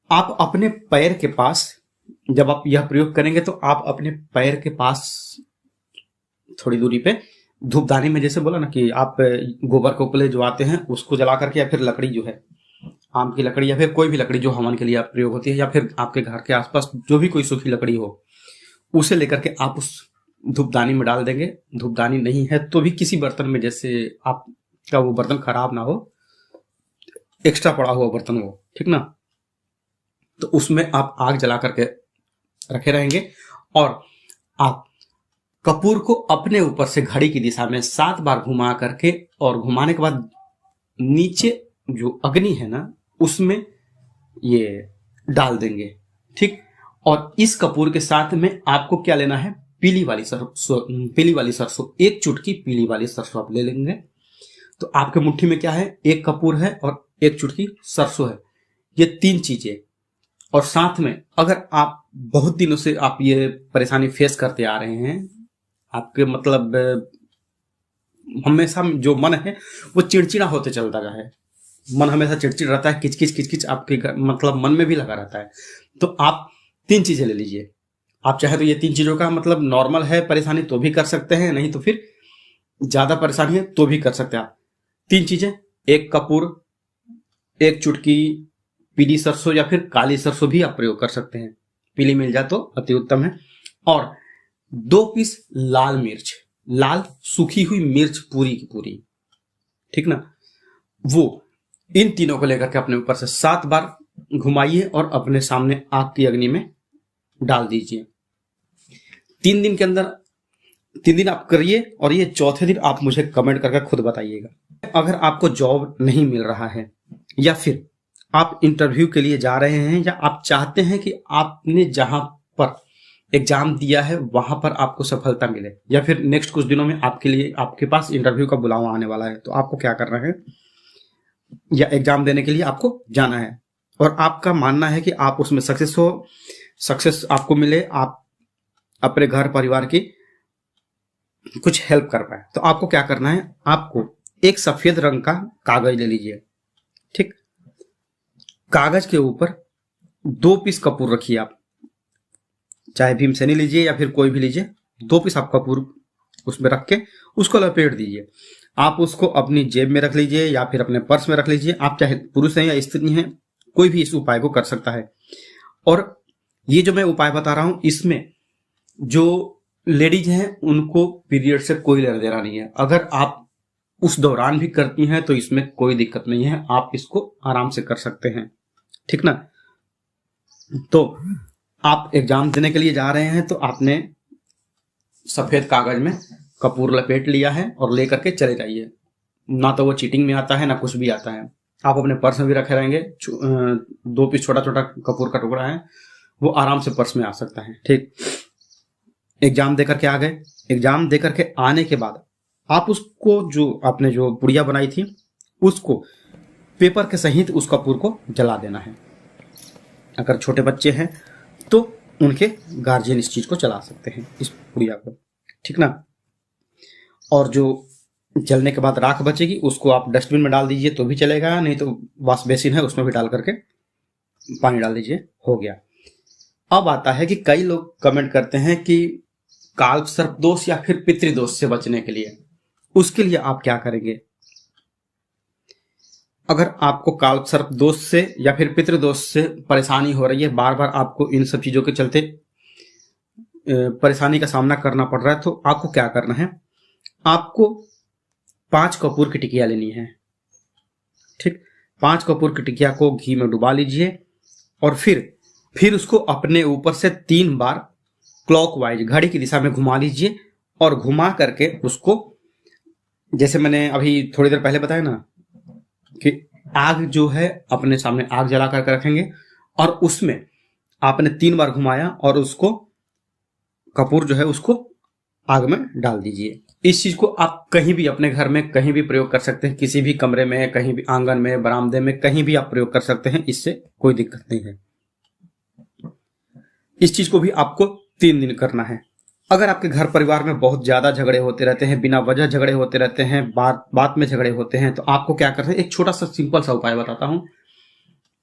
आप अपने पैर के पास, जब आप यह प्रयोग करेंगे तो आप अपने पैर के पास थोड़ी दूरी पे धूपदानी में, जैसे बोला ना कि आप गोबर कोपले जो आते हैं उसको जला करके, या फिर लकड़ी जो है आम की लकड़ी या फिर कोई भी लकड़ी जो हवन के लिए आप प्रयोग होती है, या फिर आपके घर के आसपास जो भी कोई सूखी लकड़ी हो, उसे लेकर के आप उस धूपदानी में डाल देंगे। धूपदानी नहीं है तो भी किसी बर्तन में, जैसे आपका वो बर्तन खराब ना हो, एक्स्ट्रा पड़ा हुआ बर्तन हो, ठीक ना, तो उसमें आप आग जला करके रखे रहेंगे और आप कपूर को अपने ऊपर से घड़ी की दिशा में 7 बार घुमा करके, और घुमाने के बाद नीचे जो अग्नि है ना उसमें ये डाल देंगे। ठीक, और इस कपूर के साथ में आपको क्या लेना है, पीली वाली सरसों, 1 चुटकी पीली वाली सरसों आप ले लेंगे। तो आपके मुट्ठी में क्या है, 1 कपूर है और 1 चुटकी सरसों है, ये 3 चीजें। और साथ में अगर आप बहुत दिनों से आप ये परेशानी फेस करते आ रहे हैं, आपके मतलब हमेशा जो मन है वो चिड़चिड़ा होते चलता रहा है, मन हमेशा चिड़चिड़ रहता है, किचकिच किचकिच आपके मतलब मन में भी लगा रहता है, तो आप 3 चीजें ले लीजिए। आप चाहे तो ये 3 चीजों का मतलब नॉर्मल है परेशानी तो भी कर सकते हैं, नहीं तो फिर ज्यादा परेशानी है तो भी कर सकते हैं आप। 3 चीजें, 1 कपूर, 1 चुटकी पीली सरसों या फिर काली सरसों भी आप प्रयोग कर सकते हैं, पीली मिल जाए तो अति उत्तम है। और 2 पीस लाल मिर्च, लाल सूखी हुई मिर्च पूरी की पूरी, ठीक ना, वो इन तीनों को लेकर के अपने ऊपर से 7 बार घुमाइए और अपने सामने आग की अग्नि में डाल दीजिए। 3 दिन के अंदर, 3 दिन आप करिए और ये चौथे दिन आप मुझे कमेंट करके खुद बताइएगा। अगर आपको जॉब नहीं मिल रहा है या फिर आप इंटरव्यू के लिए जा रहे हैं, या आप चाहते हैं कि आपने जहां पर एग्जाम दिया है वहां पर आपको सफलता मिले, या फिर नेक्स्ट कुछ दिनों में आपके लिए आपके पास इंटरव्यू का बुलावा आने वाला है, तो आपको क्या करना है, या एग्जाम देने के लिए आपको जाना है और आपका मानना है कि आप उसमें सक्सेस आपको मिले, आप अपने घर परिवार की कुछ हेल्प कर पाए, तो आपको क्या करना है, आपको एक सफेद रंग का कागज ले लीजिए। ठीक, कागज के ऊपर 2 पीस कपूर रखिए आप, चाहे भीमसेनी लीजिए या फिर कोई भी लीजिए, 2 पीस आप कपूर उसमें रख के उसको लपेट दीजिए। आप उसको अपनी जेब में रख लीजिए या फिर अपने पर्स में रख लीजिए, आप चाहे पुरुष हैं या स्त्री हैं, कोई भी इस उपाय को कर सकता है। और ये जो मैं उपाय बता रहा हूं, इसमें जो लेडीज हैं उनको पीरियड से कोई लेना देना नहीं है। अगर आप उस दौरान भी करती हैं तो इसमें कोई दिक्कत नहीं है, आप इसको आराम से कर सकते हैं, ठीक ना। तो आप एग्जाम देने के लिए जा रहे हैं तो आपने सफेद कागज में कपूर लपेट लिया है और लेकर के चले जाइए। ना तो वो चीटिंग में आता है ना कुछ भी आता है। आप अपने पर्स में भी रखे रहेंगे। 2 पीस छोटा छोटा कपूर का टुकड़ा है, वो आराम से पर्स में आ सकता है, ठीक। एग्जाम देकर के आ गए। एग्जाम देकर के आने के बाद आप उसको, जो आपने जो पुड़िया बनाई थी, उसको पेपर के सहित उस कपूर को जला देना है। अगर छोटे बच्चे हैं तो उनके गार्जियन इस चीज को जला सकते हैं, इस पुड़िया को, ठीक ना। और जो जलने के बाद राख बचेगी उसको आप डस्टबिन में डाल दीजिए तो भी चलेगा, नहीं तो वॉश बेसिन है उसमें भी डाल करके पानी डाल दीजिए, हो गया। अब आता है कि कई लोग कमेंट करते हैं कि काल्प सर्प दोष या फिर पितृदोष से बचने के लिए, उसके लिए आप क्या करेंगे। अगर आपको काल्प सर्प दोष से या फिर पितृदोष से परेशानी हो रही है, बार बार आपको इन सब चीजों के चलते परेशानी का सामना करना पड़ रहा है, तो आपको क्या करना है, आपको 5 कपूर की टिकिया लेनी है, ठीक। 5 कपूर की टिकिया को घी में डुबा लीजिए और फिर उसको अपने ऊपर से 3 बार क्लॉकवाइज घड़ी की दिशा में घुमा लीजिए और घुमा करके उसको, जैसे मैंने अभी थोड़ी देर पहले बताया ना कि आग जो है अपने सामने आग जला करके रखेंगे और उसमें आपने 3 बार घुमाया और उसको कपूर जो है उसको आग में डाल दीजिए। इस चीज को आप कहीं भी अपने घर में कहीं भी प्रयोग कर सकते हैं, किसी भी कमरे में, कहीं भी आंगन में, बरामदे में, कहीं भी आप प्रयोग कर सकते हैं, इससे कोई दिक्कत नहीं है। इस चीज को भी आपको 3 दिन करना है। अगर आपके घर परिवार में बहुत ज्यादा झगड़े होते रहते हैं, बिना वजह झगड़े होते रहते हैं, बात में झगड़े होते हैं, तो आपको क्या करना है, एक छोटा सा सिंपल सा उपाय बताता हूं।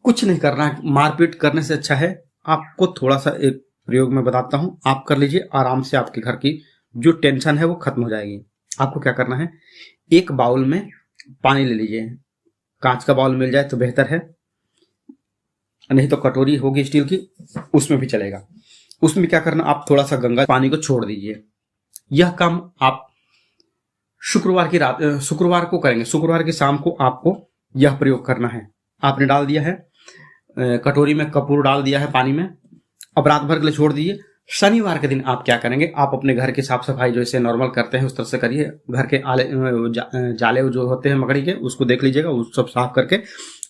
कुछ नहीं करना है, मारपीट करने से अच्छा है आपको थोड़ा सा एक प्रयोग में बताता हूं, आप कर लीजिए, आराम से आपके घर की जो टेंशन है वो खत्म हो जाएगी। आपको क्या करना है, एक बाउल में पानी ले लीजिए, कांच का बाउल मिल जाए तो बेहतर है, नहीं तो कटोरी होगी स्टील की उसमें भी चलेगा। उसमें क्या करना, आप थोड़ा सा गंगा पानी को छोड़ दीजिए। यह काम आप शुक्रवार को करेंगे। शुक्रवार की शाम को आपको यह प्रयोग करना है। आपने डाल दिया है, कटोरी में कपूर डाल दिया है पानी में, अब रात भर के लिए छोड़ दीजिए। शनिवार के दिन आप क्या करेंगे, आप अपने घर की साफ सफाई जैसे नॉर्मल करते हैं उस तरह से करिए। घर के जाले जो होते हैं मकड़ी के, उसको देख लीजिएगा, उस सब साफ करके,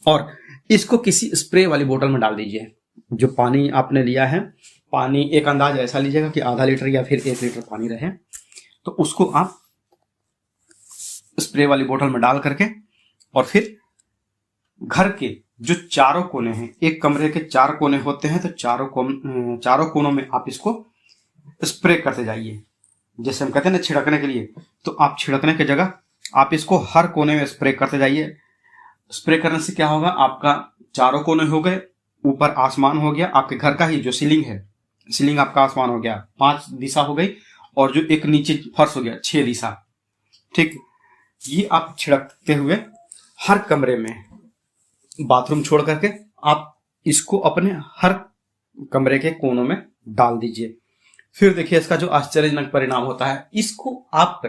और इसको किसी स्प्रे वाली बोतल में डाल दीजिए। जो पानी आपने लिया है, पानी एक अंदाज ऐसा लीजिएगा कि आधा लीटर या फिर 1 लीटर पानी रहे, तो उसको आप स्प्रे वाली बोतल में डाल करके, और फिर घर के जो चारों कोने हैं, एक कमरे के 4 कोने होते हैं, तो चारों कोनों में आप इसको स्प्रे करते जाइए। जैसे हम कहते हैं ना छिड़कने के लिए, तो आप छिड़कने की जगह आप इसको हर कोने में स्प्रे करते जाइए। स्प्रे करने से क्या होगा, आपका चारों कोने हो गए, ऊपर आसमान हो गया, आपके घर का ही जो सीलिंग है, सीलिंग आपका आसमान हो गया, 5 दिशा हो गई, और जो एक नीचे फर्श हो गया 6 दिशा, ठीक। ये आप छिड़कते हुए हर कमरे में, बाथरूम छोड़ करके आप इसको अपने हर कमरे के कोनों में डाल दीजिए। फिर देखिए इसका जो आश्चर्यजनक परिणाम होता है। इसको आप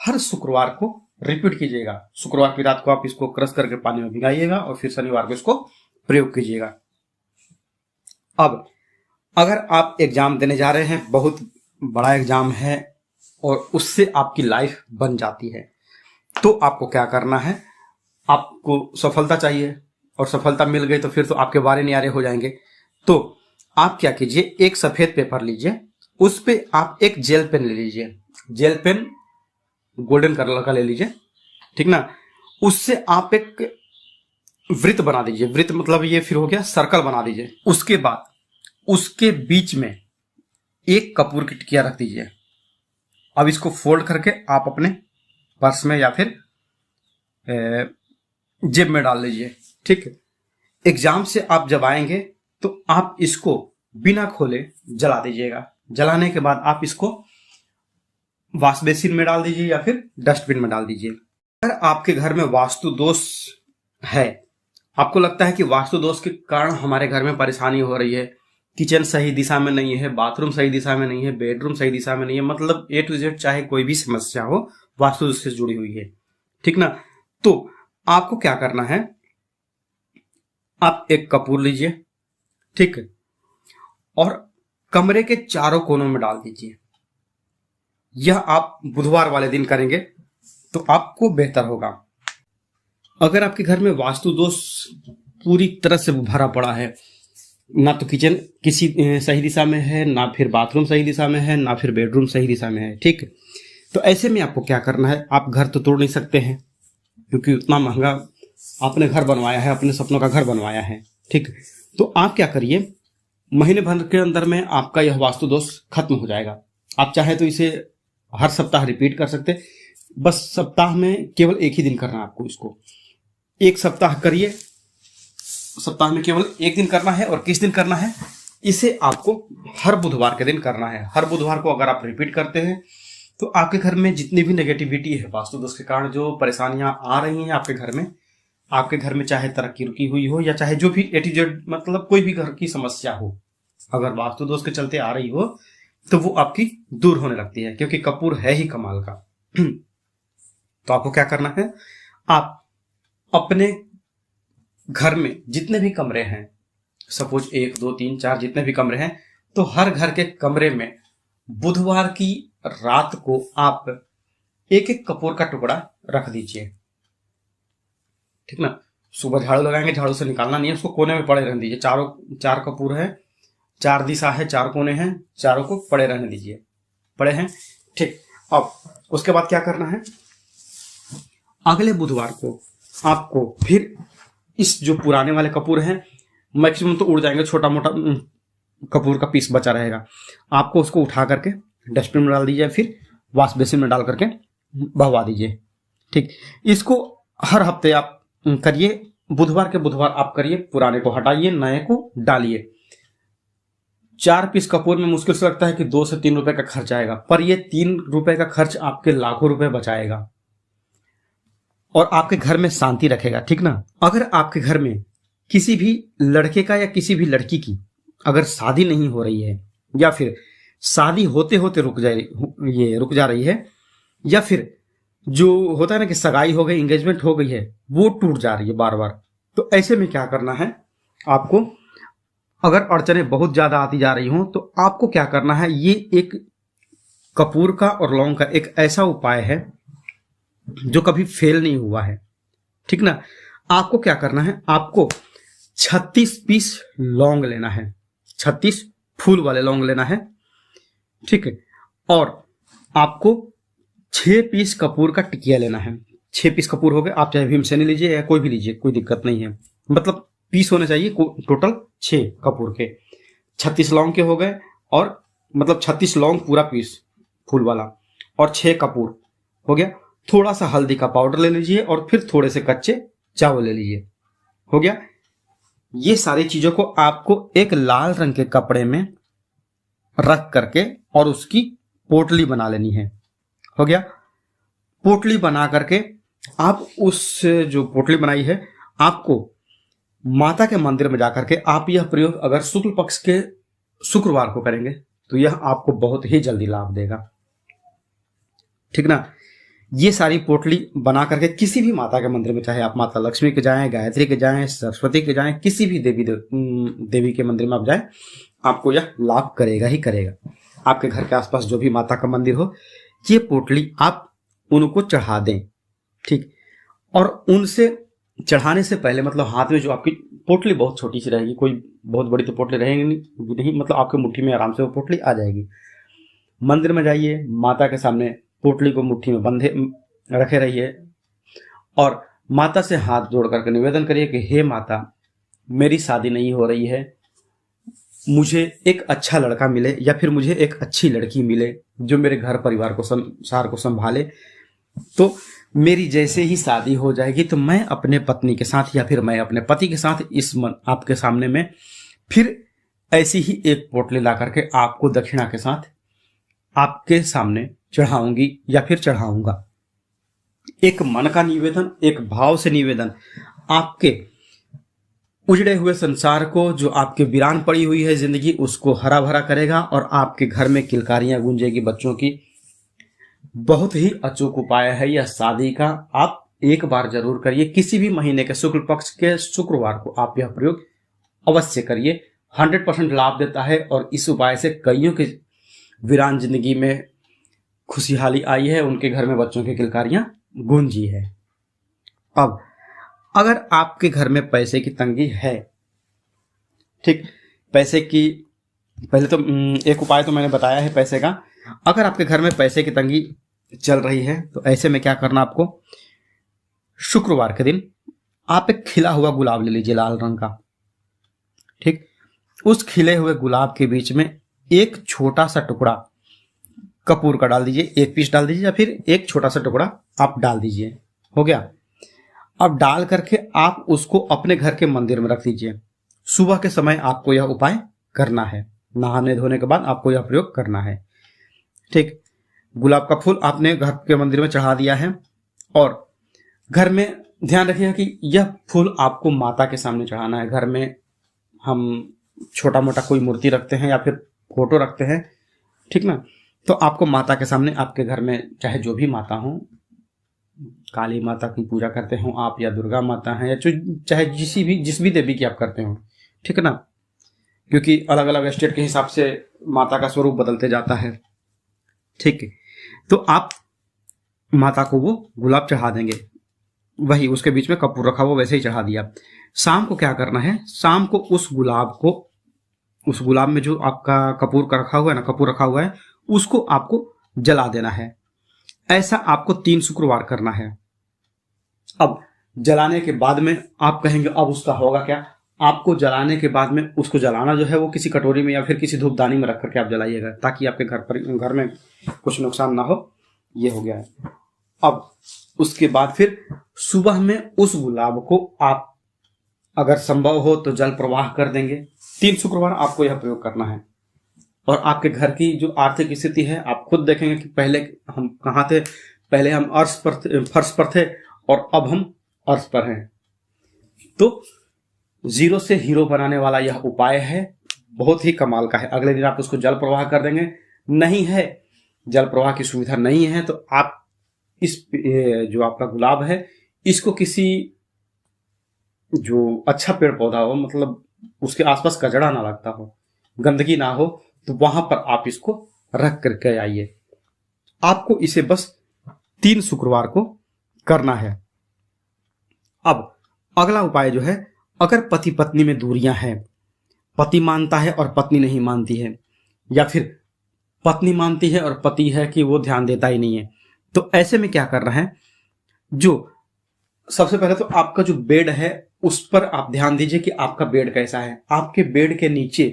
हर शुक्रवार को रिपीट कीजिएगा। शुक्रवार की रात को आप इसको क्रश करके पानी में भिगाइएगा और फिर शनिवार को इसको प्रयोग कीजिएगा। अब अगर आप एग्जाम देने जा रहे हैं, बहुत बड़ा एग्जाम है और उससे आपकी लाइफ बन जाती है, तो आपको क्या करना है, आपको सफलता चाहिए और सफलता मिल गई तो फिर तो आपके बारे न्यारे हो जाएंगे। तो आप क्या कीजिए, एक सफेद पेपर लीजिए, उस पे आप एक जेल पेन ले लीजिए। जेल पेन गोल्डन कलर का ले लीजिए, ठीक ना। उससे आप एक वृत्त बना दीजिए। वृत्त मतलब ये फिर हो गया, सर्कल बना दीजिए। उसके बाद उसके बीच में एक कपूर की टिकिया रख दीजिए। अब इसको फोल्ड करके आप अपने पर्स में या फिर जेब में डाल लीजिए, ठीक है। एग्जाम से आप जब आएंगे तो आप इसको बिना खोले जला दीजिएगा। जलाने के बाद आप इसको वॉश बेसिन में डाल दीजिए या फिर डस्टबिन में डाल दीजिए। अगर आपके घर में वास्तु दोष है, आपको लगता है कि वास्तु दोष के कारण हमारे घर में परेशानी हो रही है, किचन सही दिशा में नहीं है, बाथरूम सही दिशा में नहीं है, बेडरूम सही दिशा में नहीं है, मतलब A to Z चाहे कोई भी समस्या हो वास्तु दोष से जुड़ी हुई है, ठीक ना। तो आपको क्या करना है, आप एक कपूर लीजिए, ठीक है, और कमरे के चारों कोनों में डाल दीजिए। यह आप बुधवार वाले दिन करेंगे तो आपको बेहतर होगा। अगर आपके घर में वास्तु दोष पूरी तरह से भरा पड़ा है, ना तो किचन किसी सही दिशा में है, ना फिर बाथरूम सही दिशा में है, ना फिर बेडरूम सही दिशा में है, ठीक है, तो ऐसे में आपको क्या करना है, आप घर तो तोड़ नहीं सकते हैं क्योंकि उतना महंगा आपने घर बनवाया है, अपने सपनों का घर बनवाया है, ठीक। तो आप क्या करिए, महीने भर के अंदर में आपका यह वास्तु दोष खत्म हो जाएगा। आप चाहे तो इसे हर सप्ताह रिपीट कर सकते, बस सप्ताह में केवल एक ही दिन करना है आपको इसको। एक सप्ताह करिए, सप्ताह में केवल एक दिन करना है। और किस दिन करना है, इसे आपको हर बुधवार के दिन करना है। हर बुधवार को अगर आप रिपीट करते हैं तो आपके घर में जितनी भी नेगेटिविटी है, वास्तु दोष के कारण जो परेशानियां आ रही हैं आपके घर में चाहे तरक्की रुकी हुई हो या चाहे जो भी A to Z मतलब कोई भी घर की समस्या हो, अगर वास्तु दोष के चलते आ रही हो तो वो आपकी दूर होने लगती है, क्योंकि कपूर है ही कमाल का। तो आपको क्या करना है, आप अपने घर में जितने भी कमरे हैं, सपोज 1 2 3 4 जितने भी कमरे हैं, तो हर घर के कमरे में बुधवार की रात को आप एक एक कपूर का टुकड़ा रख दीजिए, ठीक ना। सुबह झाड़ू लगाएंगे, झाड़ू से निकालना नहीं है, उसको कोने में पड़े रहने दीजिए। चार कपूर है, 4 दिशा है, 4 कोने हैं, चारों को पड़े रहने दीजिए, पड़े हैं, ठीक। अब उसके बाद क्या करना है, अगले बुधवार को आपको फिर इस जो पुराने वाले कपूर हैं, मैक्सिमम तो उड़ जाएंगे, छोटा मोटा कपूर का पीस बचा रहेगा, आपको उसको उठा करके डस्टबिन में डाल दीजिए, फिर वॉश बेसिन में डाल करके बहवा दीजिए, ठीक। इसको हर हफ्ते आप करिए, बुधवार के बुधवार आप करिए, पुराने को हटाइए, नए को डालिए। 4 पीस कपूर में मुश्किल से लगता है कि 2 से 3 रुपए का खर्च आएगा, पर ये 3 रुपए का खर्च आपके लाखों रुपए बचाएगा और आपके घर में शांति रखेगा, ठीक ना। अगर आपके घर में किसी भी लड़के का या किसी भी लड़की की अगर शादी नहीं हो रही है, या फिर शादी होते होते रुक जा रही है, या फिर जो होता है ना कि सगाई हो गई, एंगेजमेंट हो गई है, वो टूट जा रही है बार बार, तो ऐसे में क्या करना है आपको, अगर अड़चने बहुत ज्यादा आती जा रही हो तो आपको क्या करना है, ये एक कपूर का और लौंग का एक ऐसा उपाय है जो कभी फेल नहीं हुआ है, ठीक ना। आपको क्या करना है, आपको 36 पीस लौंग लेना है, 36 फूल वाले लौंग लेना है, ठीक है। और आपको 6 पीस कपूर का टिकिया लेना है। 6 पीस कपूर हो गए, आप चाहे भीमसेनी लीजिए या कोई भी लीजिए, कोई दिक्कत नहीं है, मतलब पीस होने चाहिए टोटल 6 कपूर के। 36 लौंग के हो गए, और मतलब 36 लौंग पूरा पीस फूल वाला, और 6 कपूर हो गया। थोड़ा सा हल्दी का पाउडर ले लीजिए, और फिर थोड़े से कच्चे चावल ले लीजिए, हो गया। ये सारी चीजों को आपको एक लाल रंग के कपड़े में रख करके और उसकी पोटली बना लेनी है, हो गया। पोटली बना करके आप उस जो पोटली बनाई है, आपको माता के मंदिर में जाकर के आप यह प्रयोग अगर शुक्ल पक्ष के शुक्रवार को करेंगे तो यह आपको बहुत ही जल्दी लाभ देगा, ठीक ना। ये सारी पोटली बना करके किसी भी माता के मंदिर में, चाहे आप माता लक्ष्मी के जाएं, गायत्री के जाएं, सरस्वती के जाएं, किसी भी देवी के मंदिर में आप जाएं, आपको यह लाभ करेगा ही करेगा। आपके घर के आसपास जो भी माता का मंदिर हो, ये पोटली आप उनको चढ़ा दें, ठीक। और उनसे चढ़ाने से पहले मतलब हाथ में जो आपकी पोटली बहुत छोटी सी रहेगी, कोई बहुत बड़ी तो पोटली रहेगी नहीं, मतलब आपके मुट्ठी में आराम से वो पोटली आ जाएगी। मंदिर में जाइए, माता के सामने पोटली को मुट्ठी में बंधे रखे रहिए, और माता से हाथ जोड़ करके निवेदन करिए कि हे माता, मेरी शादी नहीं हो रही है, मुझे एक अच्छा लड़का मिले या फिर मुझे एक अच्छी लड़की मिले जो मेरे घर परिवार को संसार को संभाले। तो मेरी जैसे ही शादी हो जाएगी तो मैं अपने पत्नी के साथ या फिर मैं अपने पति के साथ आपके सामने में फिर ऐसी ही एक पोटली ला करके आपको दक्षिणा के साथ आपके सामने चढ़ाऊंगी या फिर चढ़ाऊंगा। एक मन का निवेदन, एक भाव से निवेदन, आपके उजड़े हुए संसार को, जो आपके वीरान पड़ी हुई है जिंदगी, उसको हरा भरा करेगा और आपके घर में किलकारियां गूंजेगी बच्चों की। बहुत ही अचूक उपाय है यह शादी का। आप एक बार जरूर करिए, किसी भी महीने के शुक्ल पक्ष के शुक्रवार को आप यह प्रयोग अवश्य करिए। 100% लाभ देता है और इस उपाय से कईयों के वीरान जिंदगी में खुशहाली आई है, उनके घर में बच्चों की किलकारियां गूंजी है। अब अगर आपके घर में पैसे की तंगी है, ठीक, पैसे की, पहले तो एक उपाय तो मैंने बताया है पैसे का। अगर आपके घर में पैसे की तंगी चल रही है तो ऐसे में क्या करना, आपको शुक्रवार के दिन आप एक खिला हुआ गुलाब ले लीजिए, लाल रंग का, ठीक। उस खिले हुए गुलाब के बीच में एक छोटा सा टुकड़ा कपूर का डाल दीजिए, एक पीस डाल दीजिए या फिर एक छोटा सा टुकड़ा आप डाल दीजिए। हो गया। अब डाल करके आप उसको अपने घर के मंदिर में रख दीजिए। सुबह के समय आपको यह उपाय करना है, नहाने धोने के बाद आपको यह प्रयोग करना है, ठीक। गुलाब का फूल आपने घर के मंदिर में चढ़ा दिया है और घर में ध्यान रखिएगा कि यह फूल आपको माता के सामने चढ़ाना है। घर में हम छोटा मोटा कोई मूर्ति रखते हैं या फिर फोटो रखते हैं, ठीक ना, तो आपको माता के सामने, आपके घर में चाहे जो भी माता हो, काली माता की पूजा करते हो आप या दुर्गा माता है या चाहे जिस भी देवी की आप करते हो, ठीक है ना, क्योंकि अलग अलग स्टेट के हिसाब से माता का स्वरूप बदलते जाता है, ठीक है। तो आप माता को वो गुलाब चढ़ा देंगे, वही उसके बीच में कपूर रखा हुआ वैसे ही चढ़ा दिया। शाम को क्या करना है, शाम को उस गुलाब में जो आपका कपूर का रखा हुआ है ना, कपूर रखा हुआ है, उसको आपको जला देना है। ऐसा आपको 3 शुक्रवार करना है। अब जलाने के बाद में आप कहेंगे अब उसका होगा क्या, आपको जलाने के बाद में उसको जलाना जो है वो किसी कटोरी में या फिर किसी धूपदानी में रख करके आप जलाइएगा, ताकि आपके घर में कुछ नुकसान ना हो। ये हो गया है। अब उसके बाद फिर सुबह में उस गुलाब को आप अगर संभव हो तो जल प्रवाह कर देंगे। 3 शुक्रवार आपको यह प्रयोग करना है और आपके घर की जो आर्थिक स्थिति है आप खुद देखेंगे कि पहले हम कहाँ थे, पहले हम फर्श पर थे और अब हम अर्श पर हैं। तो 0 से हीरो बनाने वाला यह उपाय है, बहुत ही कमाल का है। अगले दिन आप उसको जल प्रवाह कर देंगे। नहीं है, जल प्रवाह की सुविधा नहीं है, तो आप इस जो आपका गुलाब है इसको किसी जो अच्छा पेड़ पौधा हो, मतलब उसके आसपास कचरा ना लगता हो, गंदगी ना हो, तो वहां पर आप इसको रख करके आइए। आपको इसे बस 3 शुक्रवार को करना है। अब अगला उपाय जो है, अगर पति पत्नी में दूरियां हैं, पति मानता है और पत्नी नहीं मानती है, या फिर पत्नी मानती है और पति है कि वो ध्यान देता ही नहीं है, तो ऐसे में क्या करना है, जो सबसे पहले तो आपका जो बेड है उस पर आप ध्यान दीजिए कि आपका बेड कैसा है। आपके बेड के नीचे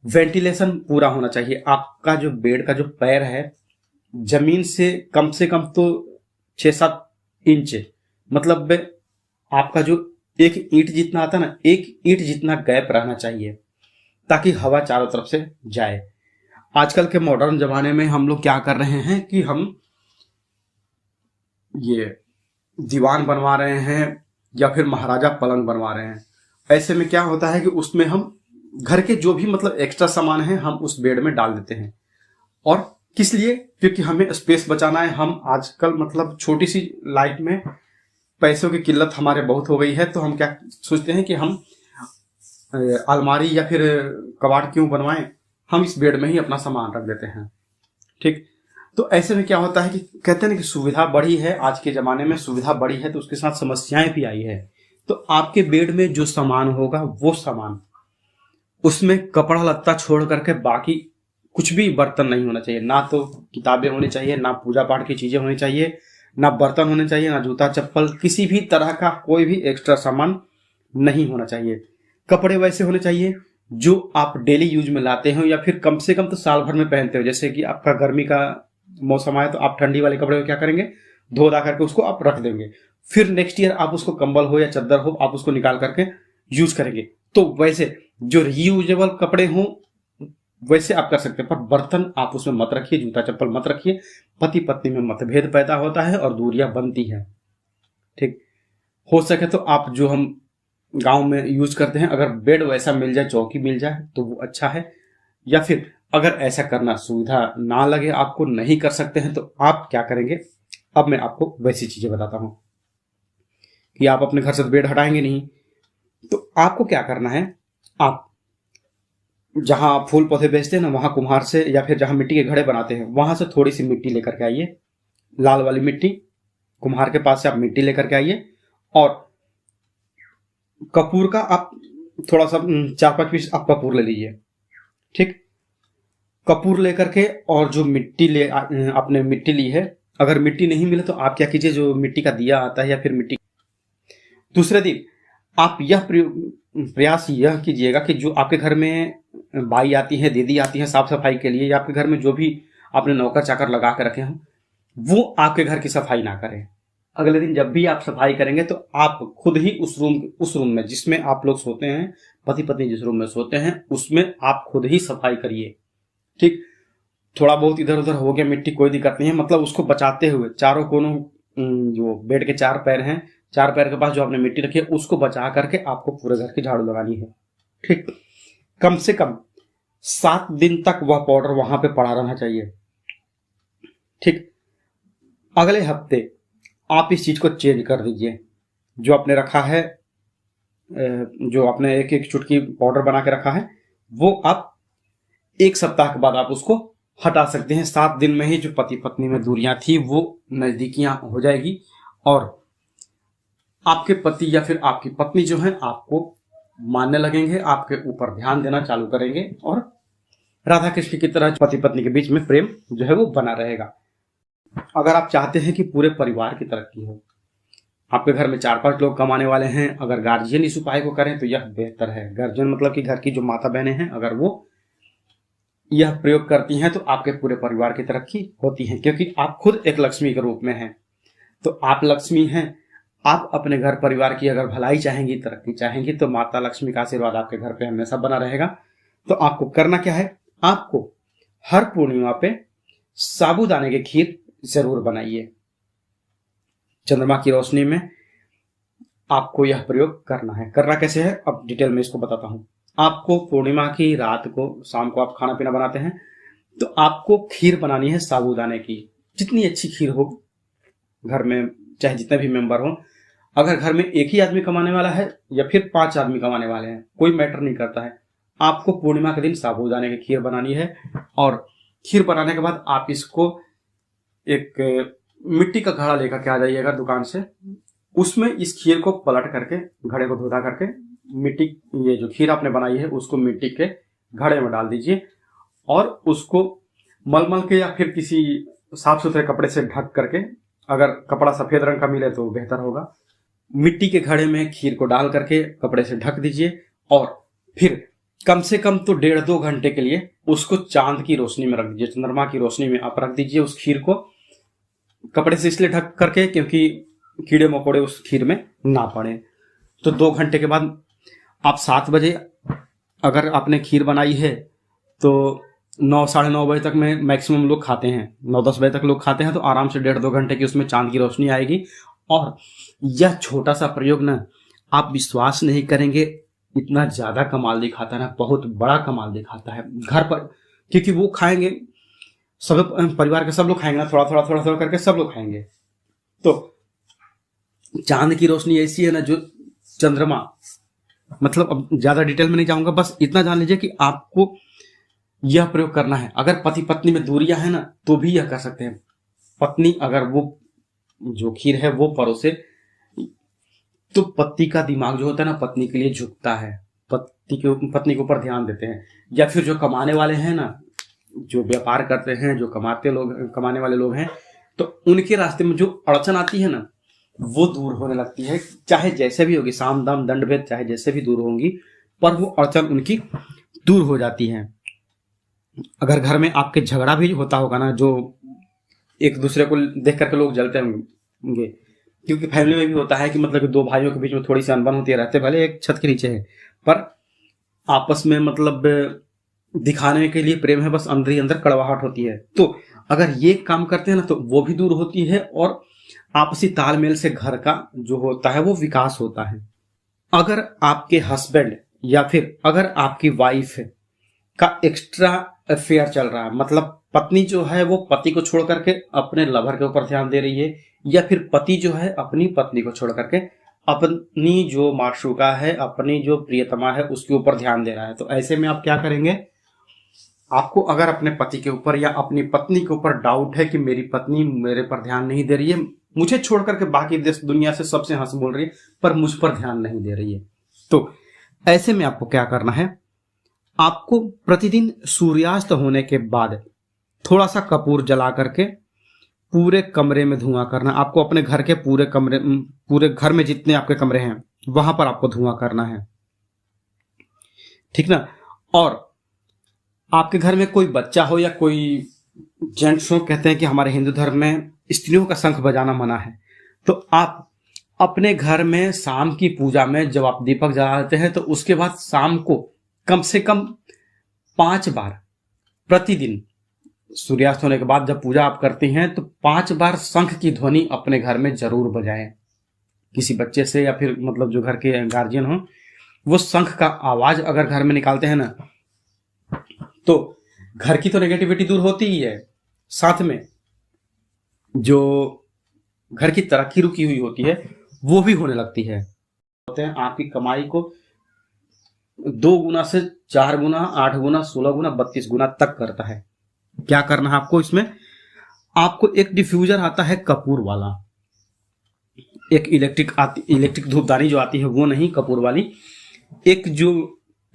वेंटिलेशन पूरा होना चाहिए। आपका जो बेड का जो पैर है जमीन से कम तो 6-7 इंच, मतलब आपका जो एक ईंट जितना आता है ना, एक ईंट जितना गैप रहना चाहिए, ताकि हवा चारों तरफ से जाए। आजकल के मॉडर्न जमाने में हम लोग क्या कर रहे हैं कि हम ये दीवान बनवा रहे हैं या फिर महाराजा पलंग बनवा रहे हैं। ऐसे में क्या होता है कि उसमें हम घर के जो भी मतलब एक्स्ट्रा सामान है हम उस बेड में डाल देते हैं। और किस लिए, क्योंकि हमें स्पेस बचाना है। हम आजकल मतलब छोटी सी लाइफ में पैसों की किल्लत हमारे बहुत हो गई है, तो हम क्या सोचते हैं कि हम अलमारी या फिर कबाड़ क्यों बनवाएं, हम इस बेड में ही अपना सामान रख देते हैं, ठीक। तो ऐसे में क्या होता है कि कहते हैं कि सुविधा बढ़ी है, आज के जमाने में सुविधा बढ़ी है तो उसके साथ समस्याएं भी आई है। तो आपके बेड में जो सामान होगा वो सामान, उसमें कपड़ा लत्ता छोड़ करके बाकी कुछ भी बर्तन नहीं होना चाहिए। ना तो किताबें होनी चाहिए, ना पूजा पाठ की चीजें होनी चाहिए, ना बर्तन होने चाहिए, ना जूता चप्पल, किसी भी तरह का कोई भी एक्स्ट्रा सामान नहीं होना चाहिए। कपड़े वैसे होने चाहिए जो आप डेली यूज में लाते हो या फिर कम से कम तो साल भर में पहनते हो। जैसे कि आपका गर्मी का मौसम आए तो आप ठंडी वाले कपड़े को क्या करेंगे, धो धा करके उसको आप रख देंगे, फिर नेक्स्ट ईयर आप उसको कंबल हो या चादर हो आप उसको निकाल करके यूज करेंगे। तो वैसे जो रीयूजेबल कपड़े हों वैसे आप कर सकते हैं, पर बर्तन आप उसमें मत रखिए, जूता चप्पल मत रखिए। पति पत्नी में मतभेद पैदा होता है और दूरियां बनती है, ठीक। हो सके तो आप जो हम गांव में यूज करते हैं। अगर बेड वैसा मिल जाए, चौकी मिल जाए तो वो अच्छा है। या फिर अगर ऐसा करना सुविधा ना लगे, आपको नहीं कर सकते हैं, तो आप क्या करेंगे, अब मैं आपको वैसी चीजें बताता हूं कि आप अपने घर से बेड हटाएंगे नहीं। तो आपको क्या करना है, आप जहां फूल पौधे बेचते हैं ना, वहां कुम्हार से या फिर जहां मिट्टी के घड़े बनाते हैं वहां से थोड़ी सी मिट्टी लेकर के आइए, लाल वाली मिट्टी। कुम्हार के पास से आप मिट्टी लेकर के आइए और कपूर का आप थोड़ा सा 4-5 पीस आप कपूर ले लीजिए। ठीक, कपूर लेकर के, और जो मिट्टी आपने मिट्टी ली है, अगर मिट्टी नहीं मिले तो आप क्या कीजिए, जो मिट्टी का दिया आता है या फिर मिट्टी, दूसरे दिन आप यह प्रयास यह कीजिएगा कि जो आपके घर में बाई आती है, दीदी आती है साफ सफाई के लिए, या आपके घर में जो भी आपने नौकर चाकर लगा के रखे हों, वो आपके घर की सफाई ना करें। अगले दिन जब भी आप सफाई करेंगे तो आप खुद ही उस रूम में जिसमें आप लोग सोते हैं, पति पत्नी जिस रूम में सोते हैं, उसमें आप खुद ही सफाई करिए। ठीक, थोड़ा बहुत इधर उधर हो गया मिट्टी, कोई दिक्कत नहीं है, मतलब उसको बचाते हुए चारों कोनों, जो बेड के 4 पैर हैं, 4 पैर के पास जो आपने मिट्टी रखी है उसको बचा करके आपको पूरे घर की झाड़ू लगानी है। ठीक, कम से कम 7 दिन तक वह पाउडर वहां पे पड़ा रहना चाहिए। ठीक, अगले हफ्ते आप इस चीज को चेंज कर दीजिए। जो आपने रखा है, जो आपने एक एक चुटकी पाउडर बना के रखा है, वो आप 1 सप्ताह के बाद आप उसको हटा सकते हैं। 7 दिन में ही जो पति पत्नी में दूरियां थी वो नजदीकियां हो जाएगी, और आपके पति या फिर आपकी पत्नी जो है आपको मानने लगेंगे, आपके ऊपर ध्यान देना चालू करेंगे, और राधा कृष्ण की तरह पति पत्नी के बीच में प्रेम जो है वो बना रहेगा। अगर आप चाहते हैं कि पूरे परिवार की तरक्की हो, आपके घर में 4-5 लोग कमाने वाले हैं, अगर गार्जियन इस उपाय को करें तो यह बेहतर है। गार्जियन मतलब कि घर की जो माता बहनें हैं, अगर वो यह प्रयोग करती हैं तो आपके पूरे परिवार की तरक्की होती है, क्योंकि आप खुद एक लक्ष्मी के रूप में हैं। तो आप लक्ष्मी हैं, आप अपने घर परिवार की अगर भलाई चाहेंगी, तरक्की चाहेंगी, तो माता लक्ष्मी का आशीर्वाद आपके घर पे हमेशा बना रहेगा। तो आपको करना क्या है, आपको हर पूर्णिमा पे साबूदाने की खीर जरूर बनाइए। चंद्रमा की रोशनी में आपको यह प्रयोग करना है। करना कैसे है अब डिटेल में इसको बताता हूं। आपको पूर्णिमा की रात को, शाम को आप खाना पीना बनाते हैं, तो आपको खीर बनानी है साबूदाने की। जितनी अच्छी खीर हो घर में, चाहे जितने भी मेंबर हो, अगर घर में एक ही आदमी कमाने वाला है या फिर 5 आदमी कमाने वाले हैं, कोई मैटर नहीं करता है, आपको पूर्णिमा के दिन साबूदाने की खीर बनानी है। और खीर बनाने के बाद आप इसको एक मिट्टी का घड़ा लेकर के आ जाइएगा दुकान से, उसमें इस खीर को पलट करके, घड़े को धोधा करके, मिट्टी, ये जो खीर आपने बनाई है उसको मिट्टी के घड़े में डाल दीजिए, और उसको मलमल के या फिर किसी साफ सुथरे कपड़े से ढक करके, अगर कपड़ा सफेद रंग का मिले तो बेहतर होगा, मिट्टी के घड़े में खीर को डाल करके कपड़े से ढक दीजिए। और फिर कम से कम तो 1.5-2 घंटे के लिए उसको चांद की रोशनी में रख दीजिए, चंद्रमा की रोशनी में आप रख दीजिए उस खीर को, कपड़े से इसलिए ढक करके क्योंकि कीड़े मकोड़े उस खीर में ना पड़े। तो 2 घंटे के बाद आप 7 बजे, अगर आपने खीर बनाई है तो 9-9:30 बजे तक में मैक्सिमम लोग खाते हैं, 9-10 बजे तक लोग खाते हैं, तो आराम से 1.5-2 घंटे की उसमें चांद की रोशनी आएगी। और यह छोटा सा प्रयोग ना, आप विश्वास नहीं करेंगे, इतना ज्यादा कमाल दिखाता है ना, बहुत बड़ा कमाल दिखाता है घर पर, क्योंकि वो खाएंगे, सब परिवार के सब लोग खाएंगे ना, थोड़ा थोड़ा थोड़ा थोड़ा करके सब लोग खाएंगे। तो चांद की रोशनी ऐसी है ना, जो चंद्रमा, मतलब अब ज्यादा डिटेल में नहीं जाऊंगा, बस इतना जान लीजिए कि आपको यह प्रयोग करना है। अगर पति पत्नी में दूरियां है ना, तो भी यह कर सकते हैं। पत्नी अगर वो जो खीर है वो परोसे, तो पति का दिमाग जो होता है ना, पत्नी के लिए झुकता है, पत्नी के ऊपर ध्यान देते हैं। या फिर जो कमाने वाले हैं ना, जो व्यापार करते हैं, जो कमाने वाले लोग हैं, तो उनके रास्ते में जो अड़चन आती है ना, वो दूर होने लगती है, चाहे जैसे भी होगी, साम दाम दंड भेद चाहे जैसे भी दूर होंगी, पर वो अड़चन उनकी दूर हो जाती है। अगर घर में आपके झगड़ा भी होता होगा ना, जो एक दूसरे को देख करके लोग जलते होंगे, क्योंकि फैमिली में भी होता है कि मतलब 2 भाइयों के बीच में थोड़ी सी अनबन होती रहती है, भले एक छत के नीचे है, पर आपस में मतलब दिखाने के लिए प्रेम है, बस अंदर ही अंदर कड़वाहट होती है। तो अगर ये काम करते हैं ना, तो वो भी दूर होती है, और आपसी तालमेल से घर का जो होता है वो विकास होता है। अगर आपके हस्बैंड या फिर अगर आपकी वाइफ का एक्स्ट्रा अफेयर चल रहा है, मतलब पत्नी जो है वो पति को छोड़ करके अपने लवर के ऊपर ध्यान दे रही है, या फिर पति जो है अपनी पत्नी को छोड़ करके अपनी जो माशूका है, अपनी जो प्रियतमा है उसके ऊपर ध्यान दे रहा है, तो ऐसे में आप क्या करेंगे? आपको अगर अपने पति के ऊपर या अपनी पत्नी के ऊपर डाउट है कि मेरी पत्नी मेरे पर ध्यान नहीं दे रही है, मुझे छोड़ करके बाकी देश दुनिया से सबसे हंस बोल रही है पर मुझ पर ध्यान नहीं दे रही है, तो ऐसे में आपको क्या करना है? आपको प्रतिदिन सूर्यास्त होने के बाद थोड़ा सा कपूर जला करके पूरे कमरे में धुआं करना। आपको अपने घर के पूरे घर में जितने आपके कमरे हैं वहां पर आपको धुआं करना है, ठीक ना। और आपके घर में कोई बच्चा हो या कोई जेंट्स हो, कहते हैं कि हमारे हिंदू धर्म में स्त्रियों का शंख बजाना मना है, तो आप अपने घर में शाम की पूजा में जब आप दीपक जलाते हैं तो उसके बाद शाम को कम से कम 5 बार प्रतिदिन सूर्यास्त होने के बाद जब पूजा आप करती हैं तो 5 बार शंख की ध्वनि अपने घर में जरूर बजाएं। किसी बच्चे से या फिर मतलब जो घर के गार्जियन हो वो शंख का आवाज अगर घर में निकालते हैं ना तो घर की तो नेगेटिविटी दूर होती ही है, साथ में जो घर की तरक्की रुकी हुई होती है वो भी होने लगती है। होते हैं आपकी कमाई को 2 गुना से 4 गुना, 8 गुना, 16 गुना, 32 गुना तक करता है। क्या करना है आपको? इसमें आपको एक डिफ्यूजर आता है कपूर वाला, एक इलेक्ट्रिक धूपदानी जो आती है वो नहीं, कपूर वाली, एक जो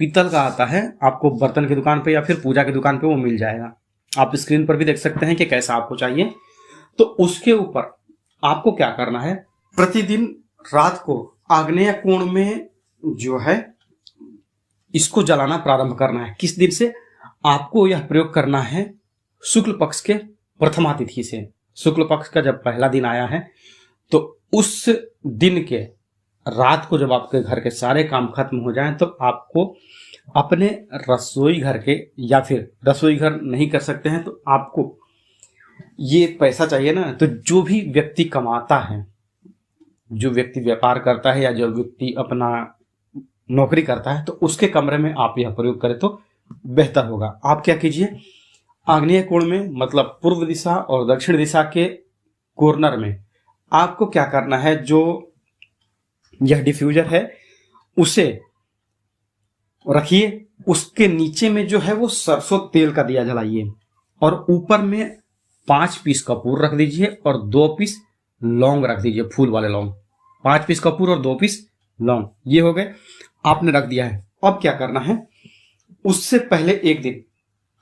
पीतल का आता है, आपको बर्तन की दुकान पे या फिर पूजा की दुकान पे वो मिल जाएगा। आप स्क्रीन पर भी देख सकते हैं कि कैसा आपको चाहिए। तो उसके ऊपर आपको क्या करना है? प्रतिदिन रात को आग्नेय कोण में जो है इसको जलाना प्रारंभ करना है। किस दिन से? आपको यह प्रयोग करना है शुक्ल पक्ष के प्रथमा तिथि से। शुक्ल पक्ष का जब पहला दिन आया है तो उस दिन के रात को जब आपके घर के सारे काम खत्म हो जाएं तो आपको अपने रसोई घर के, या फिर रसोई घर नहीं कर सकते हैं तो आपको ये पैसा चाहिए ना, तो जो भी व्यक्ति कमाता है, जो व्यक्ति व्यापार करता है या जो व्यक्ति अपना नौकरी करता है, तो उसके कमरे में आप यह प्रयोग करें तो बेहतर होगा। आप क्या कीजिए? आग्नेय कोण में, मतलब पूर्व दिशा और दक्षिण दिशा के कॉर्नर में आपको क्या करना है? जो यह डिफ्यूजर है उसे रखिए, उसके नीचे में जो है वो सरसों तेल का दिया जलाइए और ऊपर में 5 पीस कपूर रख दीजिए और 2 पीस लौंग रख दीजिए, फूल वाले लौंग। 5 पीस कपूर और 2 पीस लौंग, ये हो गए, आपने रख दिया है। अब क्या करना है? उससे पहले एक दिन,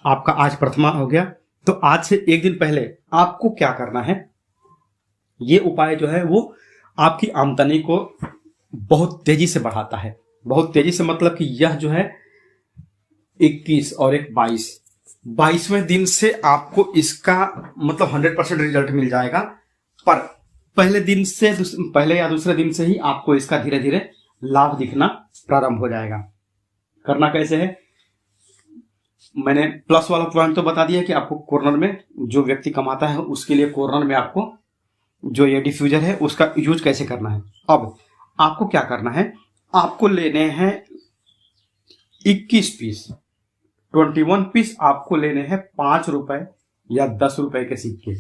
आपका आज प्रथमा हो गया, तो आज से एक दिन पहले आपको क्या करना है? ये उपाय जो है वो आपकी आमदनी को बहुत तेजी से बढ़ाता है। बहुत तेजी से मतलब कि यह जो है 21 और 1 22वें दिन से आपको इसका मतलब 100% रिजल्ट मिल जाएगा। पर पहले दिन से, पहले या दूसरे दिन से ही आपको इसका धीरे धीरे लाभ दिखना प्रारंभ हो जाएगा। करना कैसे है? मैंने प्लस वाला पॉइंट तो बता दिया कि आपको कॉर्नर में, जो व्यक्ति कमाता है उसके लिए कॉर्नर में आपको जो ये डिफ्यूजर है उसका यूज कैसे करना है। अब आपको क्या करना है? आपको लेने हैं 21 पीस, 21 पीस आपको लेने हैं 5 रुपए या 10 रुपए के सिक्के,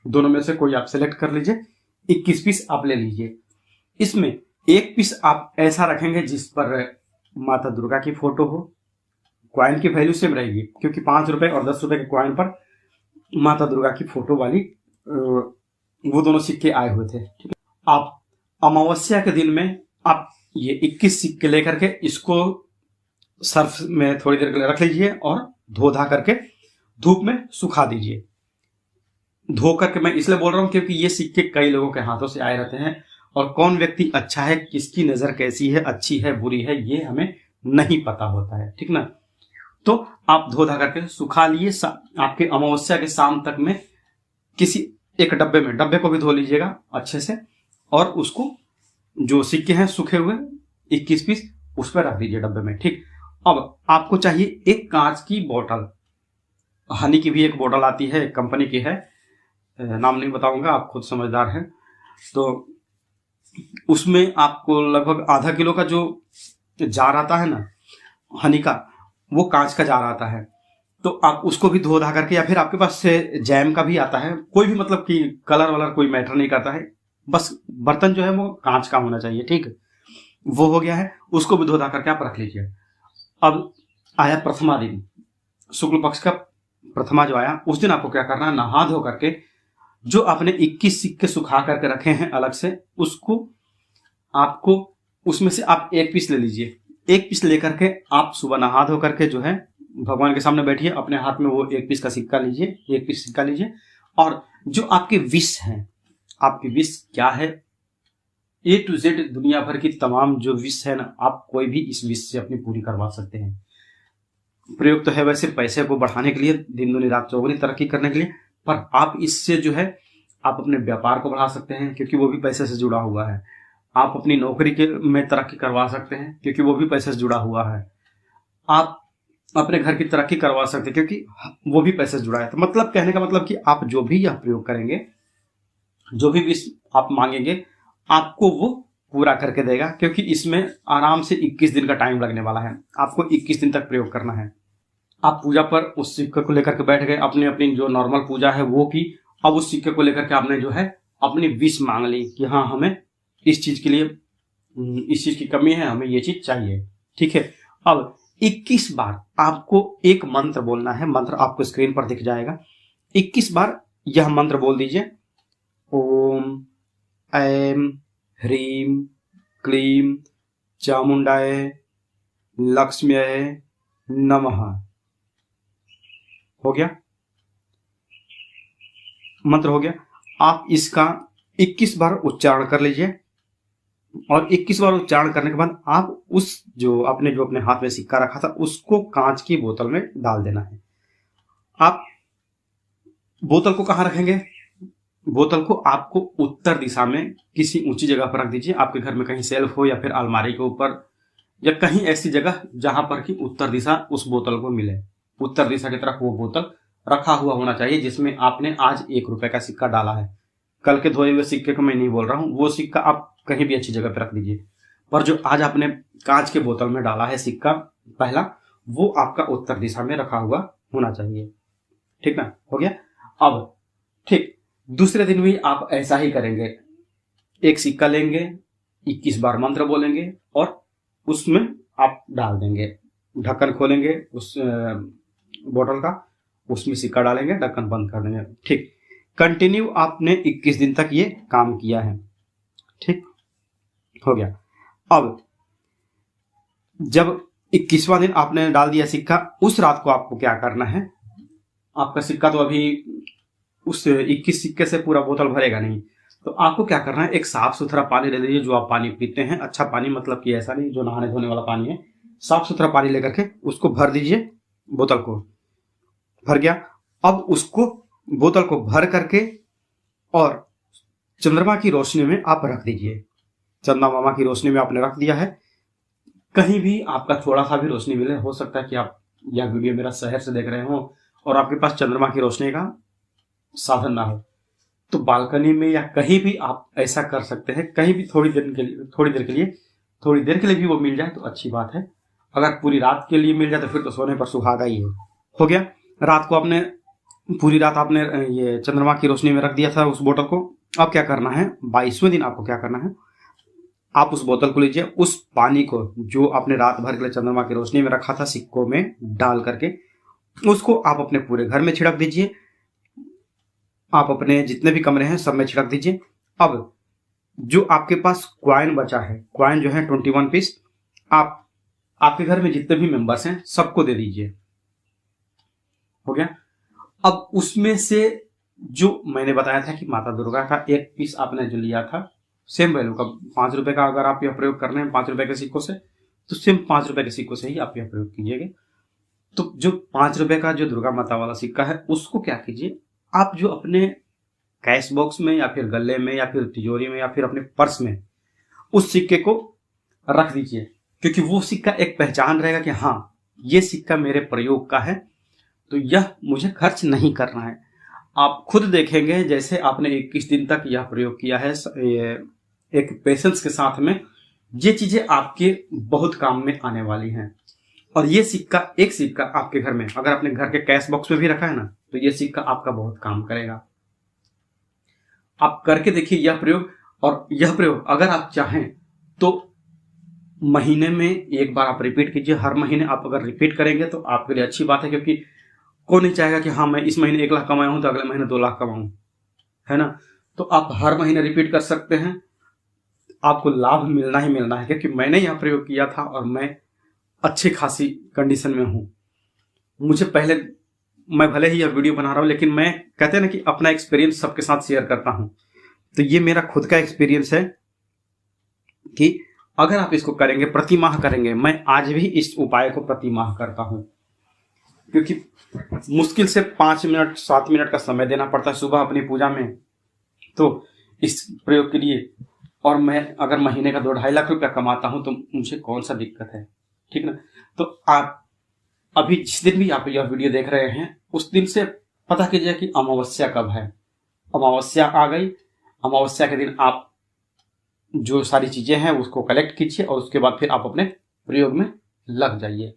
दोनों में से कोई आप सेलेक्ट कर लीजिए। 21 पीस आप ले लीजिए। इसमें 1 पीस आप ऐसा रखेंगे जिस पर माता दुर्गा की फोटो हो। क्वाइन की वैल्यू सेम रहेगी क्योंकि 5 रुपए और 10 रुपए के क्वाइन पर माता दुर्गा की फोटो वाली वो दोनों सिक्के आए हुए थे। ठीक है, आप अमावस्या के दिन में आप ये 21 सिक्के लेकर के इसको सर्फ में थोड़ी देर के लिए रख लीजिए और धो धा करके धूप में सुखा दीजिए। धो करके मैं इसलिए बोल रहा हूं क्योंकि ये सिक्के कई लोगों के हाथों से आए रहते हैं और कौन व्यक्ति अच्छा है, किसकी नजर कैसी है, अच्छी है बुरी है, ये हमें नहीं पता होता है। ठीक ना, तो आप धो धा करके सुखा लिए। आपके अमावस्या के शाम तक में किसी एक डब्बे में, डब्बे को भी धो लीजिएगा अच्छे से और उसको जो सिक्के हैं सूखे हुए 21 पीस उस पर रख दीजिए डब्बे में। ठीक, अब आपको चाहिए एक कांच की बोतल, हनी की भी एक बोतल आती है, कंपनी की है, नाम नहीं बताऊंगा, आप खुद समझदार हैं। तो उसमें आपको लगभग आधा किलो का जो जार आता है ना हनी का, वो कांच का जार आता है, तो आप उसको भी धो धा करके, या फिर आपके पास से जैम का भी आता है, कोई भी मतलब कि कलर वलर कोई मैटर नहीं करता है, बस बर्तन जो है वो कांच का होना चाहिए। ठीक है, वो हो गया है, उसको भी धो धा करके आप रख लीजिए। अब आया प्रथमा दिन, शुक्ल पक्ष का प्रथमा जो आया, उस दिन आपको क्या करना है, नहा धो करके जो आपने 21 सिक्के सुखा करके रखे हैं अलग से, उसको आपको उसमें से आप एक पीस ले लीजिए। एक पीस लेकर के आप सुबह नहा धो करके जो है भगवान के सामने बैठिए, अपने हाथ में वो एक पीस का सिक्का लीजिए, एक पीस सिक्का लीजिए, और जो आपके विश हैं, आपकी विश क्या है, ए टू जेड दुनिया भर की तमाम जो विश है ना, आप कोई भी इस विश से अपनी पूरी करवा सकते हैं। प्रयोग तो है वैसे पैसे को बढ़ाने के लिए, दिन दुनी रात चौगुनी तरक्की करने के लिए, पर आप इससे जो है आप अपने व्यापार को बढ़ा सकते हैं, क्योंकि वो भी पैसे से जुड़ा हुआ है। आप अपनी नौकरी के में तरक्की करवा सकते हैं, क्योंकि वो भी पैसे से जुड़ा हुआ है। आप अपने घर की तरक्की करवा सकते हैं, क्योंकि वो भी पैसे से जुड़ा है। तो मतलब कहने का मतलब कि आप जो भी यह प्रयोग करेंगे, जो भी विश आप मांगेंगे, आपको वो पूरा करके देगा, क्योंकि इसमें आराम से 21 दिन का टाइम लगने वाला है। आपको 21 दिन तक प्रयोग करना है। आप पूजा पर उस सिक्के को लेकर के बैठ गए, अपनी अपनी जो नॉर्मल पूजा है वो की। अब उस सिक्के को लेकर के आपने जो है अपनी विश मांग ली कि हाँ, हमें इस चीज के लिए, इस चीज की कमी है, हमें ये चीज चाहिए। ठीक है, अब 21 बार आपको एक मंत्र बोलना है। मंत्र आपको स्क्रीन पर दिख जाएगा। 21 बार यह मंत्र बोल दीजिए, ओम ऐम ह्रीम क्लीम चामुंडाय लक्ष्म्यै नमः। हो गया, मंत्र हो गया। आप इसका 21 बार उच्चारण कर लीजिए, और 21 बार उच्चारण करने के बाद आप उस जो अपने हाथ में सिक्का रखा था उसको कांच की बोतल में डाल देना है। आप बोतल को कहाँ रखेंगे? बोतल को आपको उत्तर दिशा में किसी ऊंची जगह पर रख दीजिए। आपके घर में कहीं सेल्फ हो, या फिर अलमारी के ऊपर, या कहीं ऐसी जगह जहां पर कि उत्तर दिशा उस बोतल को मिले। उत्तर दिशा की तरफ वो बोतल रखा हुआ होना चाहिए, जिसमें आपने आज 1 रुपए का सिक्का डाला है। कल के धोए हुए सिक्के को मैं नहीं बोल रहा हूं, वो सिक्का आप कहीं भी अच्छी जगह पर रख दीजिए। पर जो आज आपने कांच के बोतल में डाला है सिक्का पहला, वो आपका उत्तर दिशा में रखा हुआ होना चाहिए। ठीक ना, हो गया। अब ठीक दूसरे दिन भी आप ऐसा ही करेंगे। एक सिक्का लेंगे, 21 बार मंत्र बोलेंगे, और उसमें आप डाल देंगे। ढक्कन खोलेंगे उस बोतल का, उसमें सिक्का डालेंगे, ढक्कन बंद कर देंगे। ठीक, कंटिन्यू आपने 21 दिन तक ये काम किया है। ठीक हो गया। अब जब 21वां दिन आपने डाल दिया सिक्का, उस रात को आपको क्या करना है, आपका सिक्का तो अभी उस 21 सिक्के से पूरा बोतल भरेगा नहीं, तो आपको क्या करना है, एक साफ सुथरा पानी ले लीजिए। जो आप पानी पीते हैं, अच्छा पानी, मतलब कि ऐसा नहीं जो नहाने धोने वाला पानी है, साफ सुथरा पानी लेकर के उसको भर दीजिए। बोतल को भर गया। अब उसको बोतल को भर करके और चंद्रमा की रोशनी में आप रख दीजिए। चंद्रमा की रोशनी में आपने रख दिया है। कहीं भी आपका थोड़ा सा भी रोशनी मिले, हो सकता है कि आप यह वीडियो मेरा शहर से देख रहे हो और आपके पास चंद्रमा की रोशनी का साधन ना हो, तो बालकनी में या कहीं भी आप ऐसा कर सकते हैं। कहीं भी थोड़ी देर के लिए भी वो मिल जाए तो अच्छी बात है। अगर पूरी रात के लिए मिल जाए तो फिर तो सोने पर सुहागा ही है। हो गया। रात को आपने पूरी रात आपने ये चंद्रमा की रोशनी में रख दिया था उस बोतल को। अब क्या करना है, 22वें दिन आपको क्या करना है, आप उस बोतल को लीजिए, उस पानी को जो आपने रात भर के लिए चंद्रमा की रोशनी में रखा था सिक्कों में डाल करके, उसको आप अपने पूरे घर में छिड़क दीजिए। आप अपने जितने भी कमरे हैं सब में छिड़क दीजिए। अब जो आपके पास क्वाइन बचा है, क्वाइन जो है 21 पीस, आप आपके घर में जितने भी मेंबर्स हैं सबको दे दीजिए। हो गया। अब उसमें से जो मैंने बताया था कि माता दुर्गा का एक पीस आपने जो लिया था, सेम वैल्यू का 5 रुपए का, अगर आप यह प्रयोग कर रहे हैं 5 रुपए के सिक्कों से, तो सेम 5 रुपए के सिक्कों से ही आप यह प्रयोग कीजिएगा। तो जो 5 रुपए का जो दुर्गा माता वाला सिक्का है, उसको क्या कीजिए, आप जो अपने कैश बॉक्स में या फिर गले में या फिर तिजोरी में या फिर अपने पर्स में उस सिक्के को रख दीजिए, क्योंकि वो सिक्का एक पहचान रहेगा कि हाँ, ये सिक्का मेरे प्रयोग का है, तो यह मुझे खर्च नहीं करना है। आप खुद देखेंगे, जैसे आपने 21 दिन तक यह प्रयोग किया है, ये एक पेशेंस के साथ में, ये चीजें आपके बहुत काम में आने वाली हैं। और ये सिक्का, एक सिक्का आपके घर में अगर आपने घर के कैश बॉक्स में भी रखा है ना, तो ये सिक्का आपका बहुत काम करेगा। आप करके देखिए यह प्रयोग, और यह प्रयोग अगर आप चाहें तो महीने में एक बार आप रिपीट कीजिए। हर महीने आप अगर रिपीट करेंगे तो आपके लिए अच्छी बात है, क्योंकि कोई नहीं चाहेगा कि हाँ मैं इस महीने 1 लाख कमाया हूं तो अगले महीने 2 लाख कमाऊं, है ना। तो आप हर महीने रिपीट कर सकते हैं, आपको लाभ मिलना ही मिलना है, क्योंकि मैंने यह प्रयोग किया था और मैं अच्छी खासी कंडीशन में हूं। मुझे पहले, मैं भले ही यह वीडियो बना रहा हूं, लेकिन मैं, कहते हैं ना कि अपना एक्सपीरियंस सबके साथ शेयर करता हूं। तो ये मेरा खुद का एक्सपीरियंस है कि अगर आप इसको करेंगे, प्रति माह करेंगे, मैं आज भी इस उपाय को प्रति माह करता हूं, क्योंकि मुश्किल से 5 मिनट 7 मिनट का समय देना पड़ता है सुबह अपनी पूजा में, तो इस प्रयोग के लिए। और मैं अगर महीने का 2-2.5 लाख रुपया कमाता हूं तो मुझे कौन सा दिक्कत है, ठीक ना। तो आप अभी जिस दिन भी आप यह वीडियो देख रहे हैं, उस दिन से पता कीजिए कि अमावस्या कब है। अमावस्या आ गई, अमावस्या के दिन आप जो सारी चीजें हैं उसको कलेक्ट कीजिए और उसके बाद फिर आप अपने प्रयोग में लग जाइए।